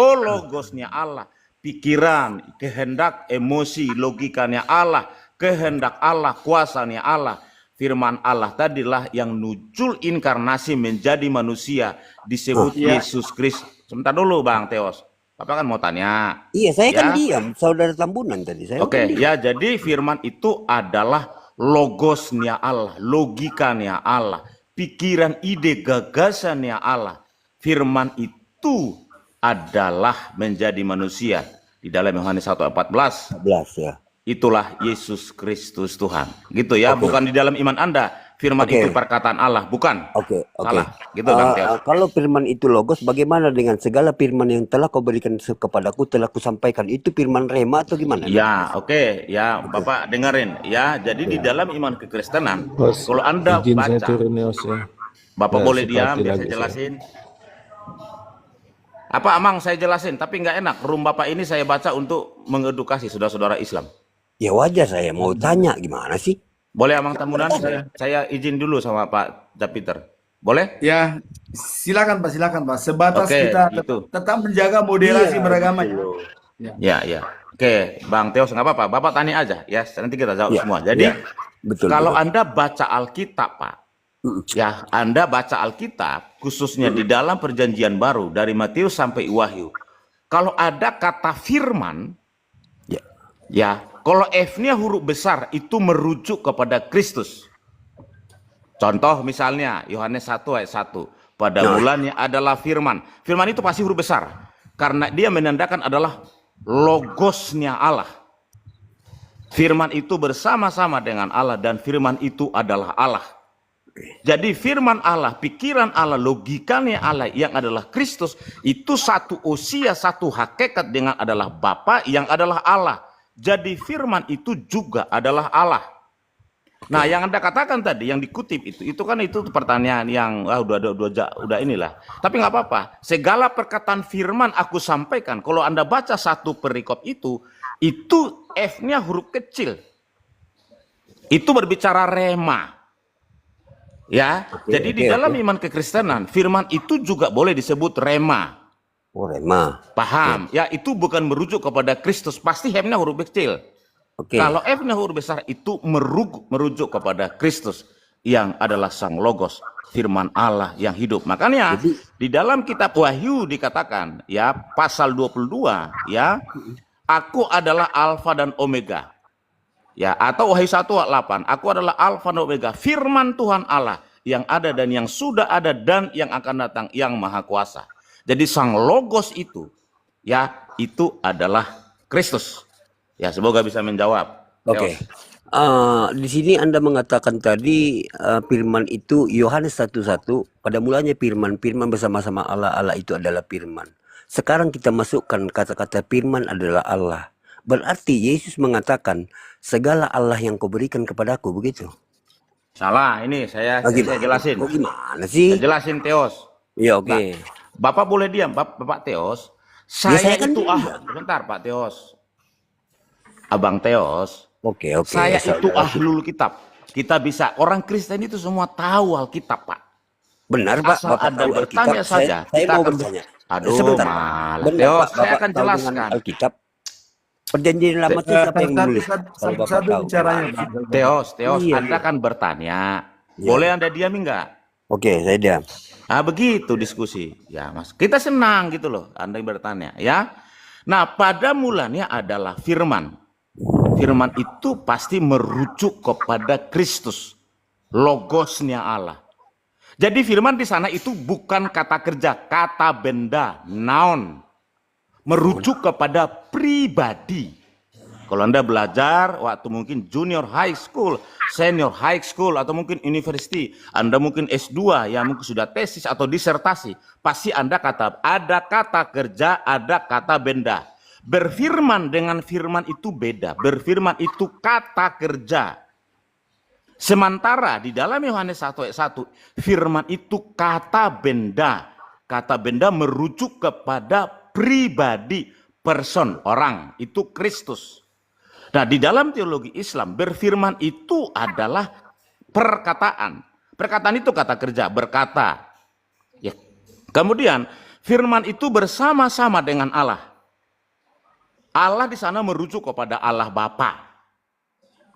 Hologosnya Allah. Pikiran, kehendak, emosi, logikanya Allah, kehendak Allah, kuasanya Allah. Firman Allah tadilah yang muncul inkarnasi menjadi manusia, disebut Iya. Yesus Kristus. Sebentar dulu Bang Teos, Bapak kan mau tanya. Iya, saya kan Ya. diam. Saudara Tambunan tadi. Saya Oke, kan diam. ya jadi firman itu adalah logosnya Allah, logikanya Allah, pikiran, ide, gagasannya Allah. Firman itu adalah menjadi manusia. Di dalam Yohanes 1:14, 11 ya. itulah Yesus Kristus Tuhan. Gitu ya, bukan di dalam iman Anda. Firman Oke. itu perkataan Allah, bukan. Oke. Salah. Gitu Bang Teos. Kalau firman itu logos, bagaimana dengan segala firman yang telah kau berikan kepadaku, telah kusampaikan? Itu firman rema atau gimana? Ya, oke, ya, Bapak dengerin. Ya, jadi di dalam iman kekristenan, Bos, kalau Anda izin saya baca, turun Yos ya. Bapak Ya, boleh seperti diam, biar lagi saya jelasin. Apa Amang saya jelasin, tapi nggak enak. Room Bapak ini saya baca untuk mengedukasi saudara-saudara Islam. Ya wajar, saya mau tanya gimana sih? Boleh Amang Tambunan, saya izin dulu sama Pak Japiter. Boleh? Ya, silakan Pak. Sebatas Oke, kita gitu. tetap menjaga moderasi Iya, beragama. betul. Ya, ya. Oke, Bang Teos nggak apa-apa. Bapak tanya aja, ya. Nanti kita jawab Ya, semua. Jadi, Betul. kalau betul. Anda baca Alkitab, Pak, ya, Anda baca Alkitab, khususnya di dalam Perjanjian Baru dari Matius sampai Wahyu. Kalau ada kata firman, Ya. ya, Kalau F-nya huruf besar itu merujuk kepada Kristus. Contoh misalnya Yohanes 1 ayat 1. Pada mulanya adalah firman. Firman itu pasti huruf besar. Karena dia menandakan adalah logosnya Allah. Firman itu bersama-sama dengan Allah dan firman itu adalah Allah. Jadi firman Allah, pikiran Allah, logikanya Allah yang adalah Kristus itu satu usia, satu hakikat dengan adalah Bapa yang adalah Allah. Jadi firman itu juga adalah Allah. Nah, yang Anda katakan tadi, yang dikutip itu kan itu pertanyaan yang udah inilah. Tapi nggak apa-apa. Segala perkataan firman aku sampaikan. Kalau Anda baca satu perikop itu F-nya huruf kecil. Itu berbicara rema. Ya, jadi di dalam iman kekristenan, firman itu juga boleh disebut rema. Oh, rema. Paham? Ya, itu bukan merujuk kepada Kristus. Pasti F-nya huruf kecil. Kalau F-nya huruf besar itu merujuk kepada Kristus yang adalah Sang Logos, firman Allah yang hidup. Makanya di dalam kitab Wahyu dikatakan ya pasal 22 ya, aku adalah Alfa dan Omega. Ya, atau Wahyu 1 ayat 8, aku adalah Alfa dan Omega, firman Tuhan Allah yang ada dan yang sudah ada dan yang akan datang, yang maha kuasa. Jadi Sang Logos itu ya, itu adalah Kristus. Ya, semoga bisa menjawab. Oke. Di sini Anda mengatakan tadi firman itu Yohanes 1:1, pada mulanya firman bersama-sama Allah, Allah itu adalah firman. Sekarang kita masukkan kata-kata firman adalah Allah. Berarti Yesus mengatakan segala Allah yang kau berikan kepadaku, begitu? Salah, ini saya jelasin. Oh, gimana sih? Saya jelasin Theos. Ya, oke. Bapak boleh diam, Bapak Theos. Saya kan itu bentar Pak Theos. Abang Theos. Oke. Saya itu ahlul kitab. Kita bisa, orang Kristen itu semua tahu Alkitab, Pak. Benar, Pak. Asal Anda bertanya saja. Saya kita mau akan bertanya. Aduh, Sebentar. malah. Benar, Theos, Pak. saya Bapak akan tahu dengan jelaskan. Alkitab. Perjanjian lama itu siapa yang menulis? Kalau Bapak Satu tahu. bicaranya. Theos, Iya. Anda kan bertanya. Iya. Boleh Anda diam enggak? Oke, saya diam. Nah, begitu diskusi. Ya, Mas. Kita senang gitu loh Anda yang bertanya, ya. Nah, pada mulanya adalah firman. Firman itu pasti merujuk kepada Kristus, logosnya Allah. Jadi firman di sana itu bukan kata kerja, kata benda, noun. Merujuk kepada pribadi. Kalau Anda belajar waktu mungkin junior high school, senior high school, atau mungkin university, Anda mungkin S2, ya mungkin sudah tesis atau disertasi, pasti Anda ada kata kerja, ada kata benda. Berfirman dengan firman itu beda. Berfirman itu kata kerja. Sementara di dalam Yohanes 1 ayat 1, firman itu kata benda. Kata benda merujuk kepada pribadi, person, orang. Itu Kristus. Nah, di dalam teologi Islam, berfirman itu adalah perkataan. Perkataan itu kata kerja, berkata. Ya. Kemudian, firman itu bersama-sama dengan Allah. Allah di sana merujuk kepada Allah Bapa.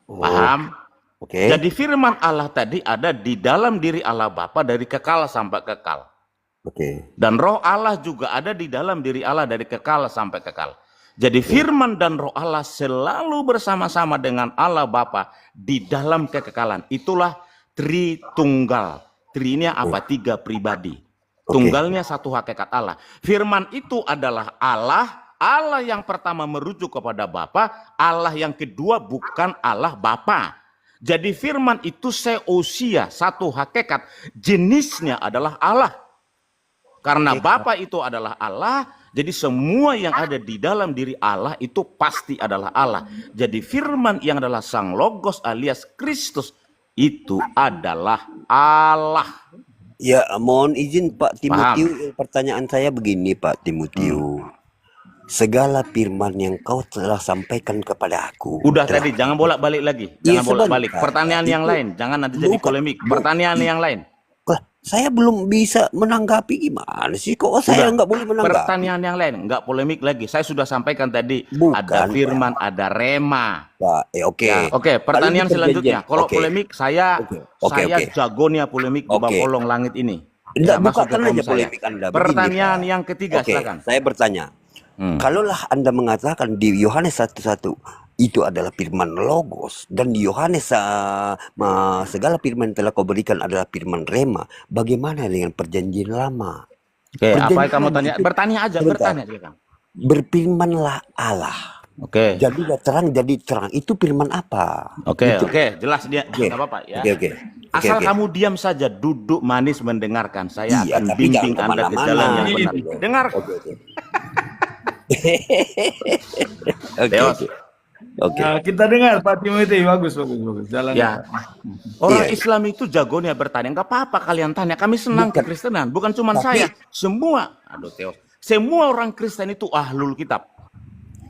Paham? Oke. Jadi firman Allah tadi ada di dalam diri Allah Bapa dari kekal sampai kekal. Oke. Dan roh Allah juga ada di dalam diri Allah dari kekal sampai kekal. Jadi firman dan roh Allah selalu bersama-sama dengan Allah Bapa di dalam kekekalan. Itulah Tritunggal. Trinya apa? Tiga pribadi. Tunggalnya satu hakikat Allah. Firman itu adalah Allah. Allah yang pertama merujuk kepada Bapa, Allah yang kedua bukan Allah Bapa. Jadi firman itu seusia, satu hakikat, jenisnya adalah Allah. Karena Bapa itu adalah Allah, jadi semua yang ada di dalam diri Allah itu pasti adalah Allah. Jadi firman yang adalah Sang Logos alias Kristus itu adalah Allah. Ya, mohon izin Pak Timotius, pertanyaan saya begini Pak Timotius. Segala firman yang kau telah sampaikan kepada aku. Udah tadi, jangan bolak-balik lagi. Jangan bolak-balik. Pertanyaan yang lain, jangan nanti jadi polemik. Pertanyaan yang lain. Saya belum bisa menanggapi, gimana sih? Kok saya nggak boleh menanggapi? Pertanyaan yang lain, nggak polemik lagi. Saya sudah sampaikan tadi. Bukan, ada firman, ada rema. Pak, oke. Ya, oke, pertanyaan selanjutnya. Kalau polemik, saya Oke. jagonya polemik di bawah kolong langit ini. Enggak, Ya, masuk ke bukakan aja kolom saya. polemik Anda. Begini, Pertanyaan Pak. yang ketiga, Oke, silakan. saya bertanya. Kalaulah Anda mengatakan di Yohanes 1:1, itu adalah firman logos, dan Yohanes segala firman yang telah kau berikan adalah firman rema. Bagaimana dengan perjanjian lama? Oke, apa yang Perjanjian kamu lama tanya? itu Bertanya aja, sebentar. bertanya silakan. Berfirmanlah Allah. Oke. Jadilah terang jadi terang. Itu firman apa? Oke, Itu. oke, jelas dia. Oke. Enggak apa-apa ya. Oke. Asal Oke. kamu diam saja, duduk manis mendengarkan. Saya Iya, akan tapi jangan bimbing Anda ke kemana-mana. jalan yang Ini- benar. Oke. Dengar. Oke. Oke. Teos. Oke. Nah, kita dengar Pak Timothy, bagus. Jalan. Ya. Orang Iya. Islam itu jagonya bertanya. Enggak apa-apa kalian tanya. Kami senang Bukan. kekristenan. Bukan cuma Tapi- saya. Semua. Aduh, Teos. Semua orang Kristen itu ahlul kitab.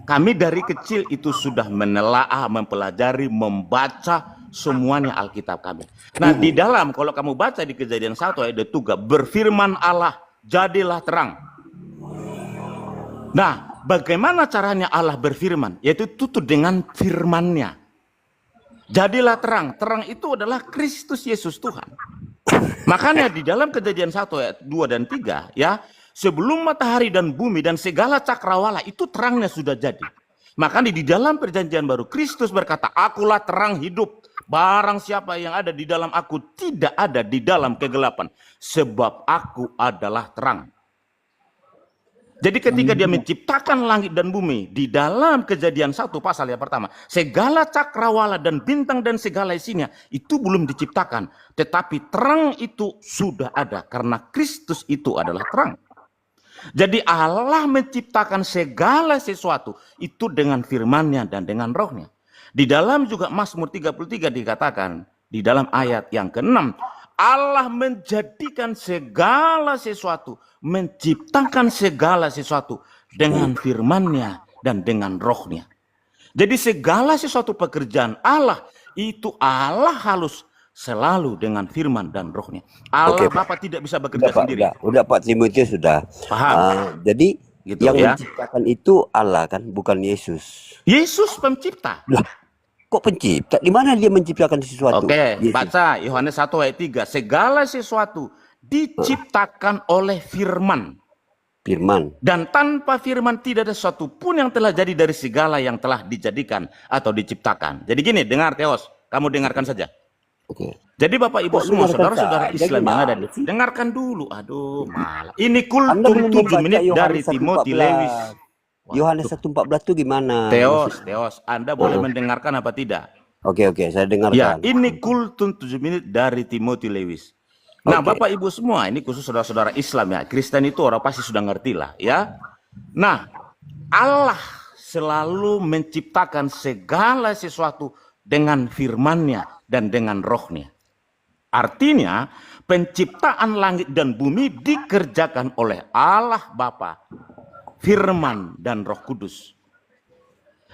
Kami dari kecil itu sudah menelaah, mempelajari, membaca semuanya Alkitab kami. Nah, di dalam kalau kamu baca di Kejadian 1 ayat 3, berfirman Allah, jadilah terang. Nah, bagaimana caranya Allah berfirman? Yaitu tutup dengan firman-Nya. Jadilah terang. Terang itu adalah Kristus Yesus Tuhan. Makanya di dalam Kejadian 1 ayat 2 dan 3 ya, sebelum matahari dan bumi dan segala cakrawala itu terangnya sudah jadi. Makanya di dalam perjanjian baru Kristus berkata, akulah terang hidup. Barang siapa yang ada di dalam aku tidak ada di dalam kegelapan. Sebab aku adalah terang. Jadi ketika dia menciptakan langit dan bumi, di dalam Kejadian 1 pasal yang pertama, segala cakrawala dan bintang dan segala isinya itu belum diciptakan. Tetapi terang itu sudah ada karena Kristus itu adalah terang. Jadi Allah menciptakan segala sesuatu itu dengan firman-Nya dan dengan roh-Nya. Di dalam juga Mazmur 33 dikatakan, di dalam ayat yang ke-6, Allah menjadikan segala sesuatu, menciptakan segala sesuatu dengan firman-Nya dan dengan roh-Nya. Jadi segala sesuatu pekerjaan Allah, itu Allah harus selalu dengan firman dan roh-Nya. Allah Oke, Pak. Bapa tidak bisa bekerja Udah, Pak. sendiri. Udah Pak Timotius sudah. Paham? Jadi Gitu yang ya. menciptakan itu Allah kan, bukan Yesus. Yesus pencipta. Lah, kok pencipta? Di mana dia menciptakan sesuatu? Oke, Yesus. baca Yohanes 1 ayat 3. Segala sesuatu diciptakan oleh firman. Firman. Dan tanpa firman tidak ada satu pun yang telah jadi dari segala yang telah dijadikan atau diciptakan. Jadi gini, dengar Theos, kamu dengarkan saja. Oke. Jadi Bapak Ibu Kok semua, dengarkan saudara-saudara saja, Islam yang ada gimana di sih? dengarkan dulu. Aduh, malah. Ini Anda kultum belum 7 membaca menit dari Yohanes 1:14. Timothy Lewis. Yohanes 1:14 itu gimana? Theos, Anda boleh mendengarkan apa tidak? Oke, saya Ya, dengarkan. ini kultum 7 menit dari Timothy Lewis. Nah, Oke. Bapak Ibu semua, ini khusus saudara-saudara Islam ya. Kristen itu orang pasti sudah ngerti lah ya. Nah, Allah selalu menciptakan segala sesuatu dengan firman-Nya dan dengan roh-Nya. Artinya, penciptaan langit dan bumi dikerjakan oleh Allah Bapa, firman dan Roh Kudus.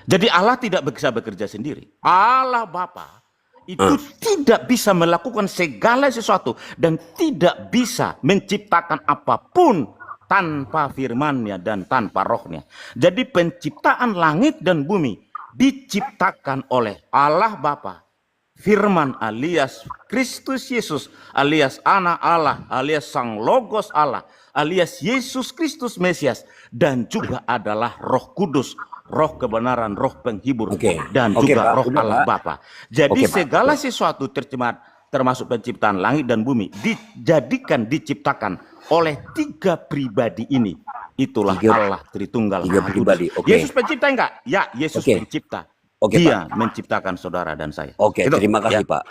Jadi Allah tidak bisa bekerja sendiri. Allah Bapa itu tidak bisa melakukan segala sesuatu dan tidak bisa menciptakan apapun tanpa firman-Nya dan tanpa roh-Nya. Jadi penciptaan langit dan bumi diciptakan oleh Allah Bapa, firman alias Kristus Yesus, alias anak Allah, alias sang logos Allah, alias Yesus Kristus Mesias, dan juga adalah Roh Kudus, roh kebenaran, roh penghibur, Oke. dan Oke, juga Pak. roh Udah, Allah Pak. Bapa. Jadi Oke, Pak. segala sesuatu termasuk penciptaan langit dan bumi diciptakan oleh 3 pribadi ini. Itulah Tiga- Allah Tritunggal tiga Maha pribadi, Kudus. oke. Yesus pencipta enggak? Ya, Yesus Oke. pencipta. Oke, Dia menciptakan saudara dan saya. Oke, Gitu, terima kasih ya. Pak.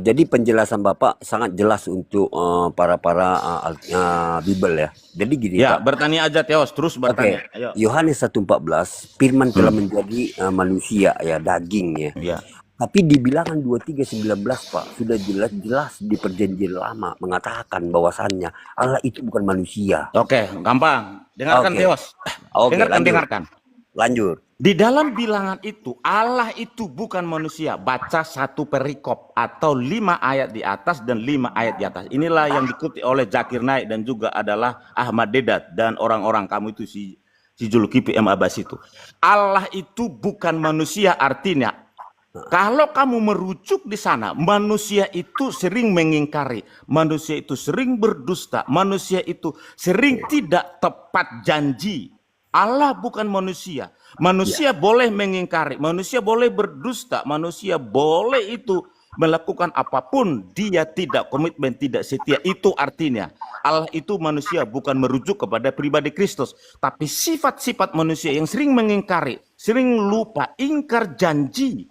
Jadi penjelasan Bapak sangat jelas untuk para Bible ya. Jadi gini Ya, Pak. bertanya aja Theos, terus Oke, bertanya. Ayo. Yohanes 1:14, firman telah menjadi manusia ya, daging ya. Ya. Tapi di bilangan 23:19 Pak, sudah jelas-jelas di perjanjian lama mengatakan bahwasannya Allah itu bukan manusia. Oke, gampang. Dengarkan Oke. Theos. Oke, Dengarkan, lanjut. dengarkan. Lanjut. Di dalam bilangan itu, Allah itu bukan manusia. Baca 1 perikop atau 5 ayat di atas dan 5 ayat di atas. Inilah yang dikutip oleh Zakir Naik dan juga adalah Ahmad Dedat dan orang-orang kamu itu si Zulkifli M. Abbas itu. Allah itu bukan manusia, artinya kalau kamu merujuk di sana, manusia itu sering mengingkari, manusia itu sering berdusta, manusia itu sering tidak tepat janji. Allah bukan manusia. Manusia boleh mengingkari, manusia boleh berdusta, manusia boleh itu melakukan apapun, dia tidak komitmen, tidak setia. Itu artinya Allah itu manusia, bukan merujuk kepada pribadi Kristus. Tapi sifat-sifat manusia yang sering mengingkari, sering lupa, ingkar janji,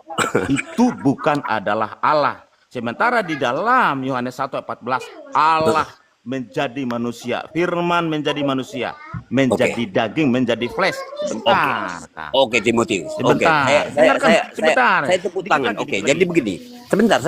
itu bukan adalah Allah. Sementara di dalam Yohanes 1:14, Allah menjadi manusia, firman menjadi manusia, menjadi daging, menjadi flesh. Sebentar, Kak. Oke, Timotius. Oke, Sebentar. Dengarkan, sebentar. saya tepuk Dikit tangan. lagi, Oke, dikit jadi lagi. begini. Sebentar,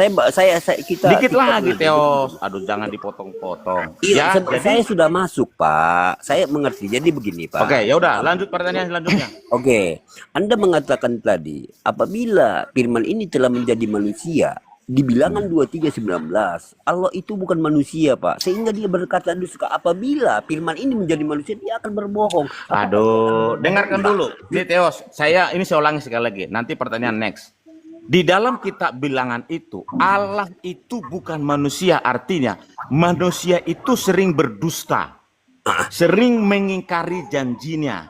kita Dikit kita lagi, dulu. Teos. Aduh, jangan dipotong-potong. Iya, Ya, jadi saya sudah masuk, Pak. Saya mengerti. Jadi begini, Pak. oke, ya udah, lanjut pertanyaan selanjutnya. Oke, Anda mengatakan tadi, apabila firman ini telah menjadi manusia, di bilangan 23:19, Allah itu bukan manusia, Pak. Sehingga dia berkata dusta, apabila firman ini menjadi manusia, dia akan berbohong. Aduh, dengarkan dulu. Ini Teos, saya ulangi sekali lagi. Nanti pertanyaan next. Di dalam kitab bilangan itu, Allah itu bukan manusia. Artinya, manusia itu sering berdusta. Sering mengingkari janjinya.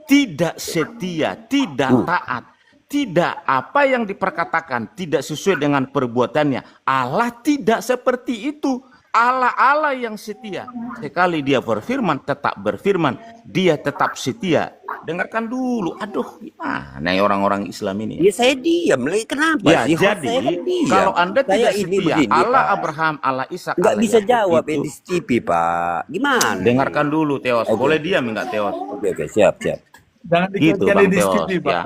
Tidak setia, tidak taat. Tidak apa yang diperkatakan, tidak sesuai dengan perbuatannya. Allah tidak seperti itu. Allah yang setia. Sekali dia berfirman, tetap berfirman. Dia tetap setia. Dengarkan dulu. Aduh, gimana ya orang-orang Islam ini? Ya saya diam. Kenapa Ya, sih? jadi Saya kan diam. kalau Anda Saya tidak ini setia, begini, Allah Pak. Abraham, Allah Ishak, Nggak Allah bisa Yakub jawab itu. Edis TV, Pak. Gimana? Dengarkan dulu, Teos. Oke. Boleh diam enggak, Teos? Oke, siap. Jangan Gitu, dikaitkan Bang di Teos. TV, Pak. Ya.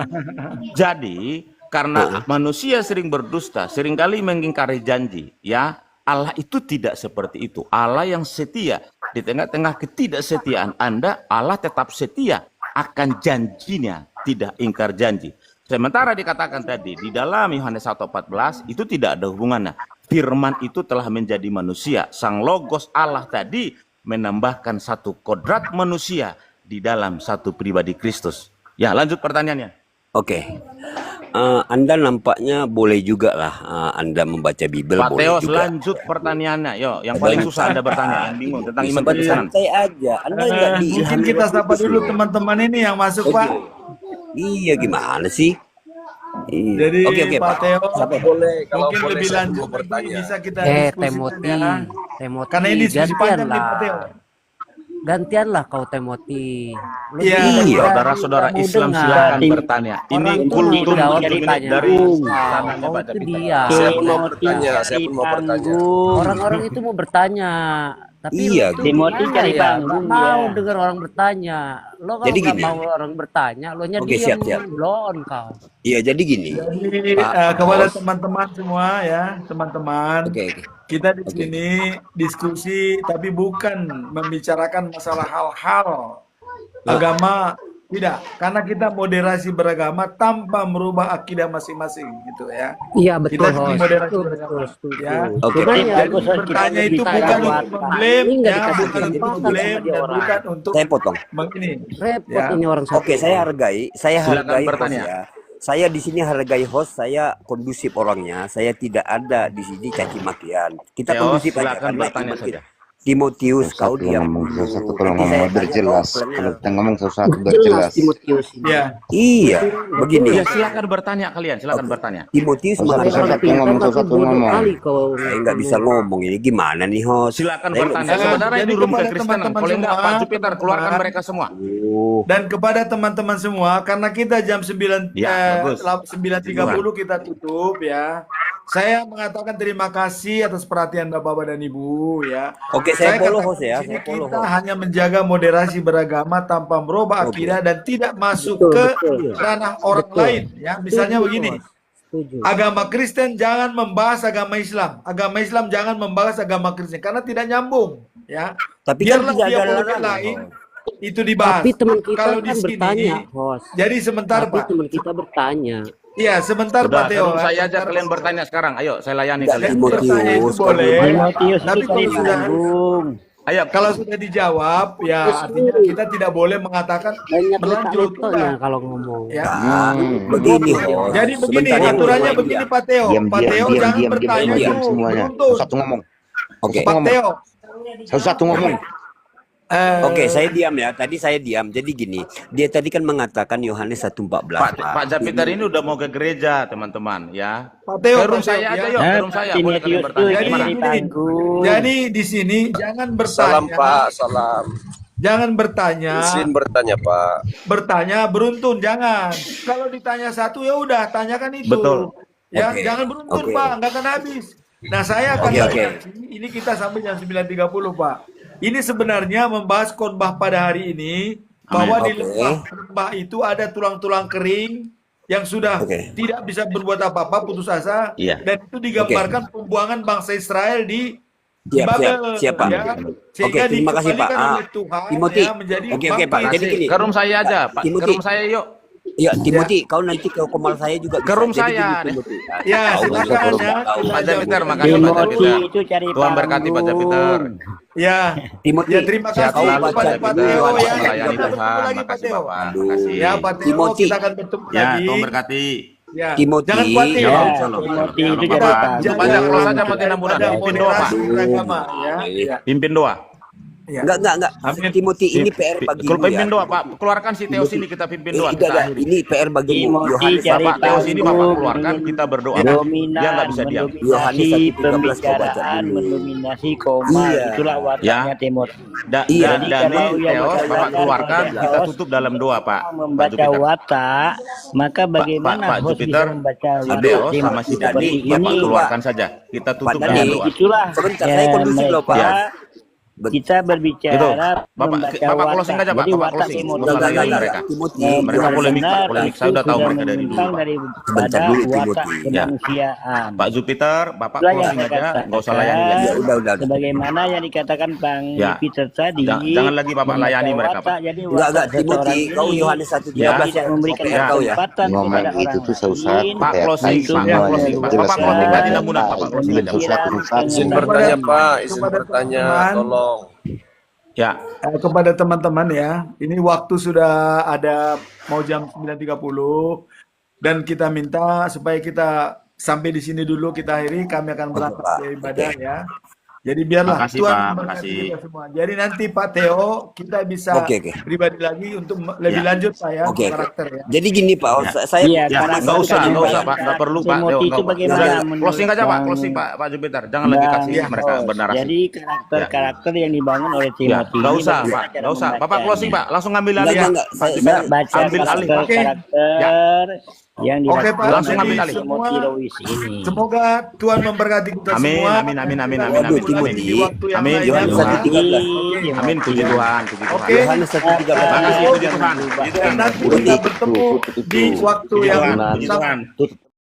Jadi, karena manusia sering berdusta, seringkali mengingkari janji, ya, Allah itu tidak seperti itu. Allah yang setia. Di tengah-tengah ketidaksetiaan Anda, Allah tetap setia akan janjinya, tidak ingkar janji. Sementara dikatakan tadi di dalam Yohanes 1:14 itu tidak ada hubungannya. Firman itu telah menjadi manusia. Sang Logos Allah tadi menambahkan satu kodrat manusia di dalam satu pribadi Kristus. Ya, lanjut pertanyaannya. Oke. Anda nampaknya boleh juga lah Anda membaca Bible, Pak boleh Teos, juga. lanjut pertanyaannya. Yo, yang paling susah Anda bertanya, yang bingung tentang iman Sobat, Kristen. santai aja. Anda nggak Mungkin diilhami kita Roh sapa Kudus dulu loh. teman-teman ini yang masuk, Pak. Iya, gimana sih? Iya. Jadi Oke, Pak Pak. Teo, Boleh, kalau mungkin boleh lebih saya lanjut mau bertanya. nanti bisa kita diskusikan Timothy, ya. Timothy, Karena ini diskusi panjang nih, Pak Teo. gantianlah kau Timothy. Lu Iya. juga Saudara-saudara mau Islam dengar. silakan bertanya. Ini Orang itu kultum mau jawab 7 menit pertanyaan. dari Kau sananya Pak itu David. dia. Saya pun mau bertanya, saya pun mau bertanya. Orang-orang itu mau bertanya. Tapi Iya, lu tuh Timothy gimana cari ya? panggung, Nggak mau ya. dengar orang bertanya. Lo kalau Jadi nggak gini. mau orang bertanya, lo nya Oke, diam, siap. blon kau. Iya, jadi gini. Jadi Pak kepada Bos. teman-teman semua ya, teman-teman, Oke. kita di Oke. sini diskusi tapi bukan membicarakan masalah hal-hal agama, tidak, karena kita moderasi beragama tanpa merubah akidah masing-masing gitu ya. Iya betul, Kita di host. moderasi Betul, beragama setuju. ya. Oke. Cuman ya, Jadi bertanya itu kita bukan jawab, untuk Pak. mengklaim Ini nggak ya, dikasih bukan untuk kesempatan mengklaim sama dia dan orang. bukan untuk Saya potong. ini. Repot Ya. ini orang satu. Oke, saya hargai Silakan host bertanya. ya. Saya di sini hargai host, saya kondusif orangnya. Saya tidak ada di sini caci makian. Kita Teos, kondusif aja silakan karena bertanya iman saja. kita. Timotius, kau Satu diam ngomong dulu. satu, kalau Nanti saya ngomong tanya berjelas. kau Kalau kita ngomong sesuatu Jelas berjelas. Timotius ini. Ya. Iya, begini. Ya, silakan bertanya kalian, silakan bertanya. Timotius Satu, mengatakan satu, Pintar ngomong tapi sesuatu, bodoh ngomong. kali kau. saya nggak bisa ngomong ini gimana nih host? Silakan Saya nggak bertanya. bisa ngomong. Sebenarnya Jadi ini room kepada kekristenan. teman-teman Kalau enggak semua, Pak Jupiter keluarkan teman-teman. mereka semua. Oh, Dan kepada teman-teman semua, karena kita jam 9, Ya, bagus. 9.30 kita tutup ya. Saya mengatakan terima kasih atas perhatian Bapak dan Ibu ya. Oke, saya follow katakan host ya, di sini saya follow kita host. hanya menjaga moderasi beragama tanpa merubah Oke. akidah dan tidak masuk Betul, ke betul. ranah orang Betul. lain ya. Misalnya Setuju, begini, host. Setuju. agama Kristen jangan membahas agama Islam. Agama Islam jangan membahas agama Kristen karena tidak nyambung ya. Tapi kan Biarlah tidak ada ideologi larangan, lain host. itu dibahas. Tapi teman kita Kalau di kan sini, bertanya, host. jadi sebentar Tapi Pak. teman kita bertanya. Iya, sebentar Sudah, Pak Teo. suruh saya aja Sebentar, kalian Pak. bertanya sekarang. Ayo, saya layani Nggak, kalian. Timotius, Bertanya itu kamu boleh. dengar, Timotius Tapi ini kalau sudah Ayo, kalau sudah dijawab, ya artinya kita tidak boleh mengatakan Banyak berlanjut. letak-letaknya Udah. kalau ngomong. Ya. Begini host. Jadi begini, Sebentar, aturannya diam, begini diam. Pak Teo. Diam, Pak diam, Teo diam, jangan diam, bertanya diam dulu, semuanya. beruntun. Satu ngomong. Oke. Pak Teo, Satu ngomong. Oke, saya diam ya. Tadi saya diam. Jadi gini, dia tadi kan mengatakan Yohanes 1:14, Pak Pak. Japiter ini udah mau ke gereja, teman-teman, ya. Pak Teo, Ke room Pak Teo, saya aja ya. yuk, ke room saya. Boleh kalian bertanya. Jadi Gimana? gini, jadi di sini jangan Salam bertanya, Pak, salam. jangan bertanya, Izin bertanya Pak. bertanya beruntun, jangan. Kalau ditanya satu ya udah, tanyakan itu. Betul. Ya, Oke, jangan beruntun oke. Pak, nggak akan habis. Nah, saya akan Oke, oke. ini kita sampai jam 9.30 Pak. Ini sebenarnya membahas khotbah pada hari ini bahwa di Oke. lembah itu ada tulang-tulang kering yang sudah Oke. tidak bisa berbuat apa-apa, putus asa, Iya. dan itu digambarkan pembuangan bangsa Israel di Siap, Babel, siap, Pak. ya. Oke, Sehingga terima kasih, Pak. dikembalikan oleh Tuhan Timothy. ya, menjadi Oke, Pak. bangkit. Jadi gini. Ke room saya aja, Pak. Ke Timothy. room saya yuk. Ya, Timothy, kau nanti ke komal saya juga Ke bisa. room Jadi saya, gini, Timothy. Ya, Kau silakan masuk ke room ya. kau. Pak Japiter, makasih Pak Timothy Japiter. itu cari Tuhan berkati Pak Japiter. Ya, Timothy, ya terima Sehat kasih selalu Pak kepada Pak Japiter. Teo ya. Melayani Kita bertemu Tuhan. lagi Pak Makasih Teo. Bapak. Makasih. Ya, Pak Teo, Timothy. kita akan bertemu Ya, lagi. Tuhan berkati. Ya. Timothy. Jangan khawatir. Ya, Shalom. Timothy itu Shalom, cari Bapak. tahu. Tutup aja, close aja mati mudah. Ada Pimpin doa, Pak. moderasi beragama ya. Ya. Pimpin doa. Ya. Enggak. Amin. Timothy, ini PR bagi Kalau lu ya. pimpin doa, Pak. Keluarkan si Theo sini, kita pimpin doa. Tidak, Kita akhiri. ini PR bagimu. Timothy Yohanes cari Bapak Theo tahu, sini, Bapak keluarkan, kita berdoa. Dia dominan, nggak bisa diam. Yohanes mendominasi 1:13 kau baca pembicaraan, dulu. mendominasi koma, Iya. itulah wataknya Ya. Timothy. Iya. Jadi Dan kalau ini yang Theo, Bapak berkaitan keluarkan, dengan kita host tutup dalam doa, Pak. Pak membaca Jupiter. watak, maka bagaimana Pak host Jupiter, bisa membaca si watak Theo sama Timothy si seperti Dani, Bapak ini? keluarkan saja. Kita tutup Pak dalam Dani. doa. Itulah Sebentar, saya kondusif loh, Pak. Ya. kita berbicara Gitu. Bapak membaca Bapak closing watak. aja, Pak. Jadi Bapak watak closing. Timothy Nggak usah Enggak, layanin enggak. mereka. Timothy, Mereka polemik, Pak. benar Polemik. itu Saya udah tahu sudah mereka dari dulu, menyimpang Pak. daripada dulu, watak Timothy. Ya. kemanusiaan. Pak Jupiter, Bapak Itulah yang closing saya aja, katakan. nggak usah layani lagi. Ya, udah. Sebagaimana yang dikatakan Bang Ya. Peter tadi. Jangan lagi Bapak membaca layani mereka, Pak. watak, jadi Enggak, watak Timothy, seseorang kau ini Yohanes 1:13 Ya. tidak memberikan PR kau ya. kesempatan Ngomong kepada itu orang tuh susah, lain Pak kayak closing, kayak Pak semua closing, yang Pak. jelas Bapak closing semua. tadi tidak mudah, Pak closing Belum aja. susah susah. Izin Kepada- bertanya Pak, izin kepada bertanya, teman-teman. tolong. Ya, Kepada teman-teman ya, ini waktu sudah ada mau jam 9.30 dan kita minta supaya kita sampai di sini dulu, kita akhiri, kami akan berangkat Pak. ke ibadah ya. Jadi biarlah Makasih, Tuhan Pak. memberkati Makasih. kita semua. Jadi nanti Pak Theo kita bisa Oke. pribadi lagi untuk lebih Ya. lanjut Pak ya Oke. karakter ya. Jadi gini, Pak. saya Iya, ya, karena nggak usah, karakter Pak. Nggak perlu, Pak. Timothy Theo, itu nggak- bagaimana Udah, menurut closing aja, Pak. Bang- Closing, Pak Jupiter. Jangan lagi kasih Bang mereka host. bernarasi. Jadi karakter-karakter yang dibangun oleh Ya, Timothy nggak ini usah, bagaimana Pak. cara Nggak usah. Bapak membacanya. closing, Pak. Langsung ambil alih, Enggak, Pak. enggak. Pak Saya- Jupiter, Baca ambil alih. karakter yang Oke, dilakukan Pak. Langsung ambil oleh alih. Timothy Lewis ini. Semoga Tuhan memberkati kita Amin, semua. amin, amin, amin, Kita amin, bertemu amin. lagi Timothy. di waktu yang Amin. lain. Yohanes ya, Pak. 1:13. Oke. Amin, puji Tuhan, puji Tuhan. Oke. Yohanes 1:13. Makasih, puji Tuhan. Puji Dan Tuhan. nanti kita bertemu di waktu Puji yang Tuhan, puji sama. Tuhan.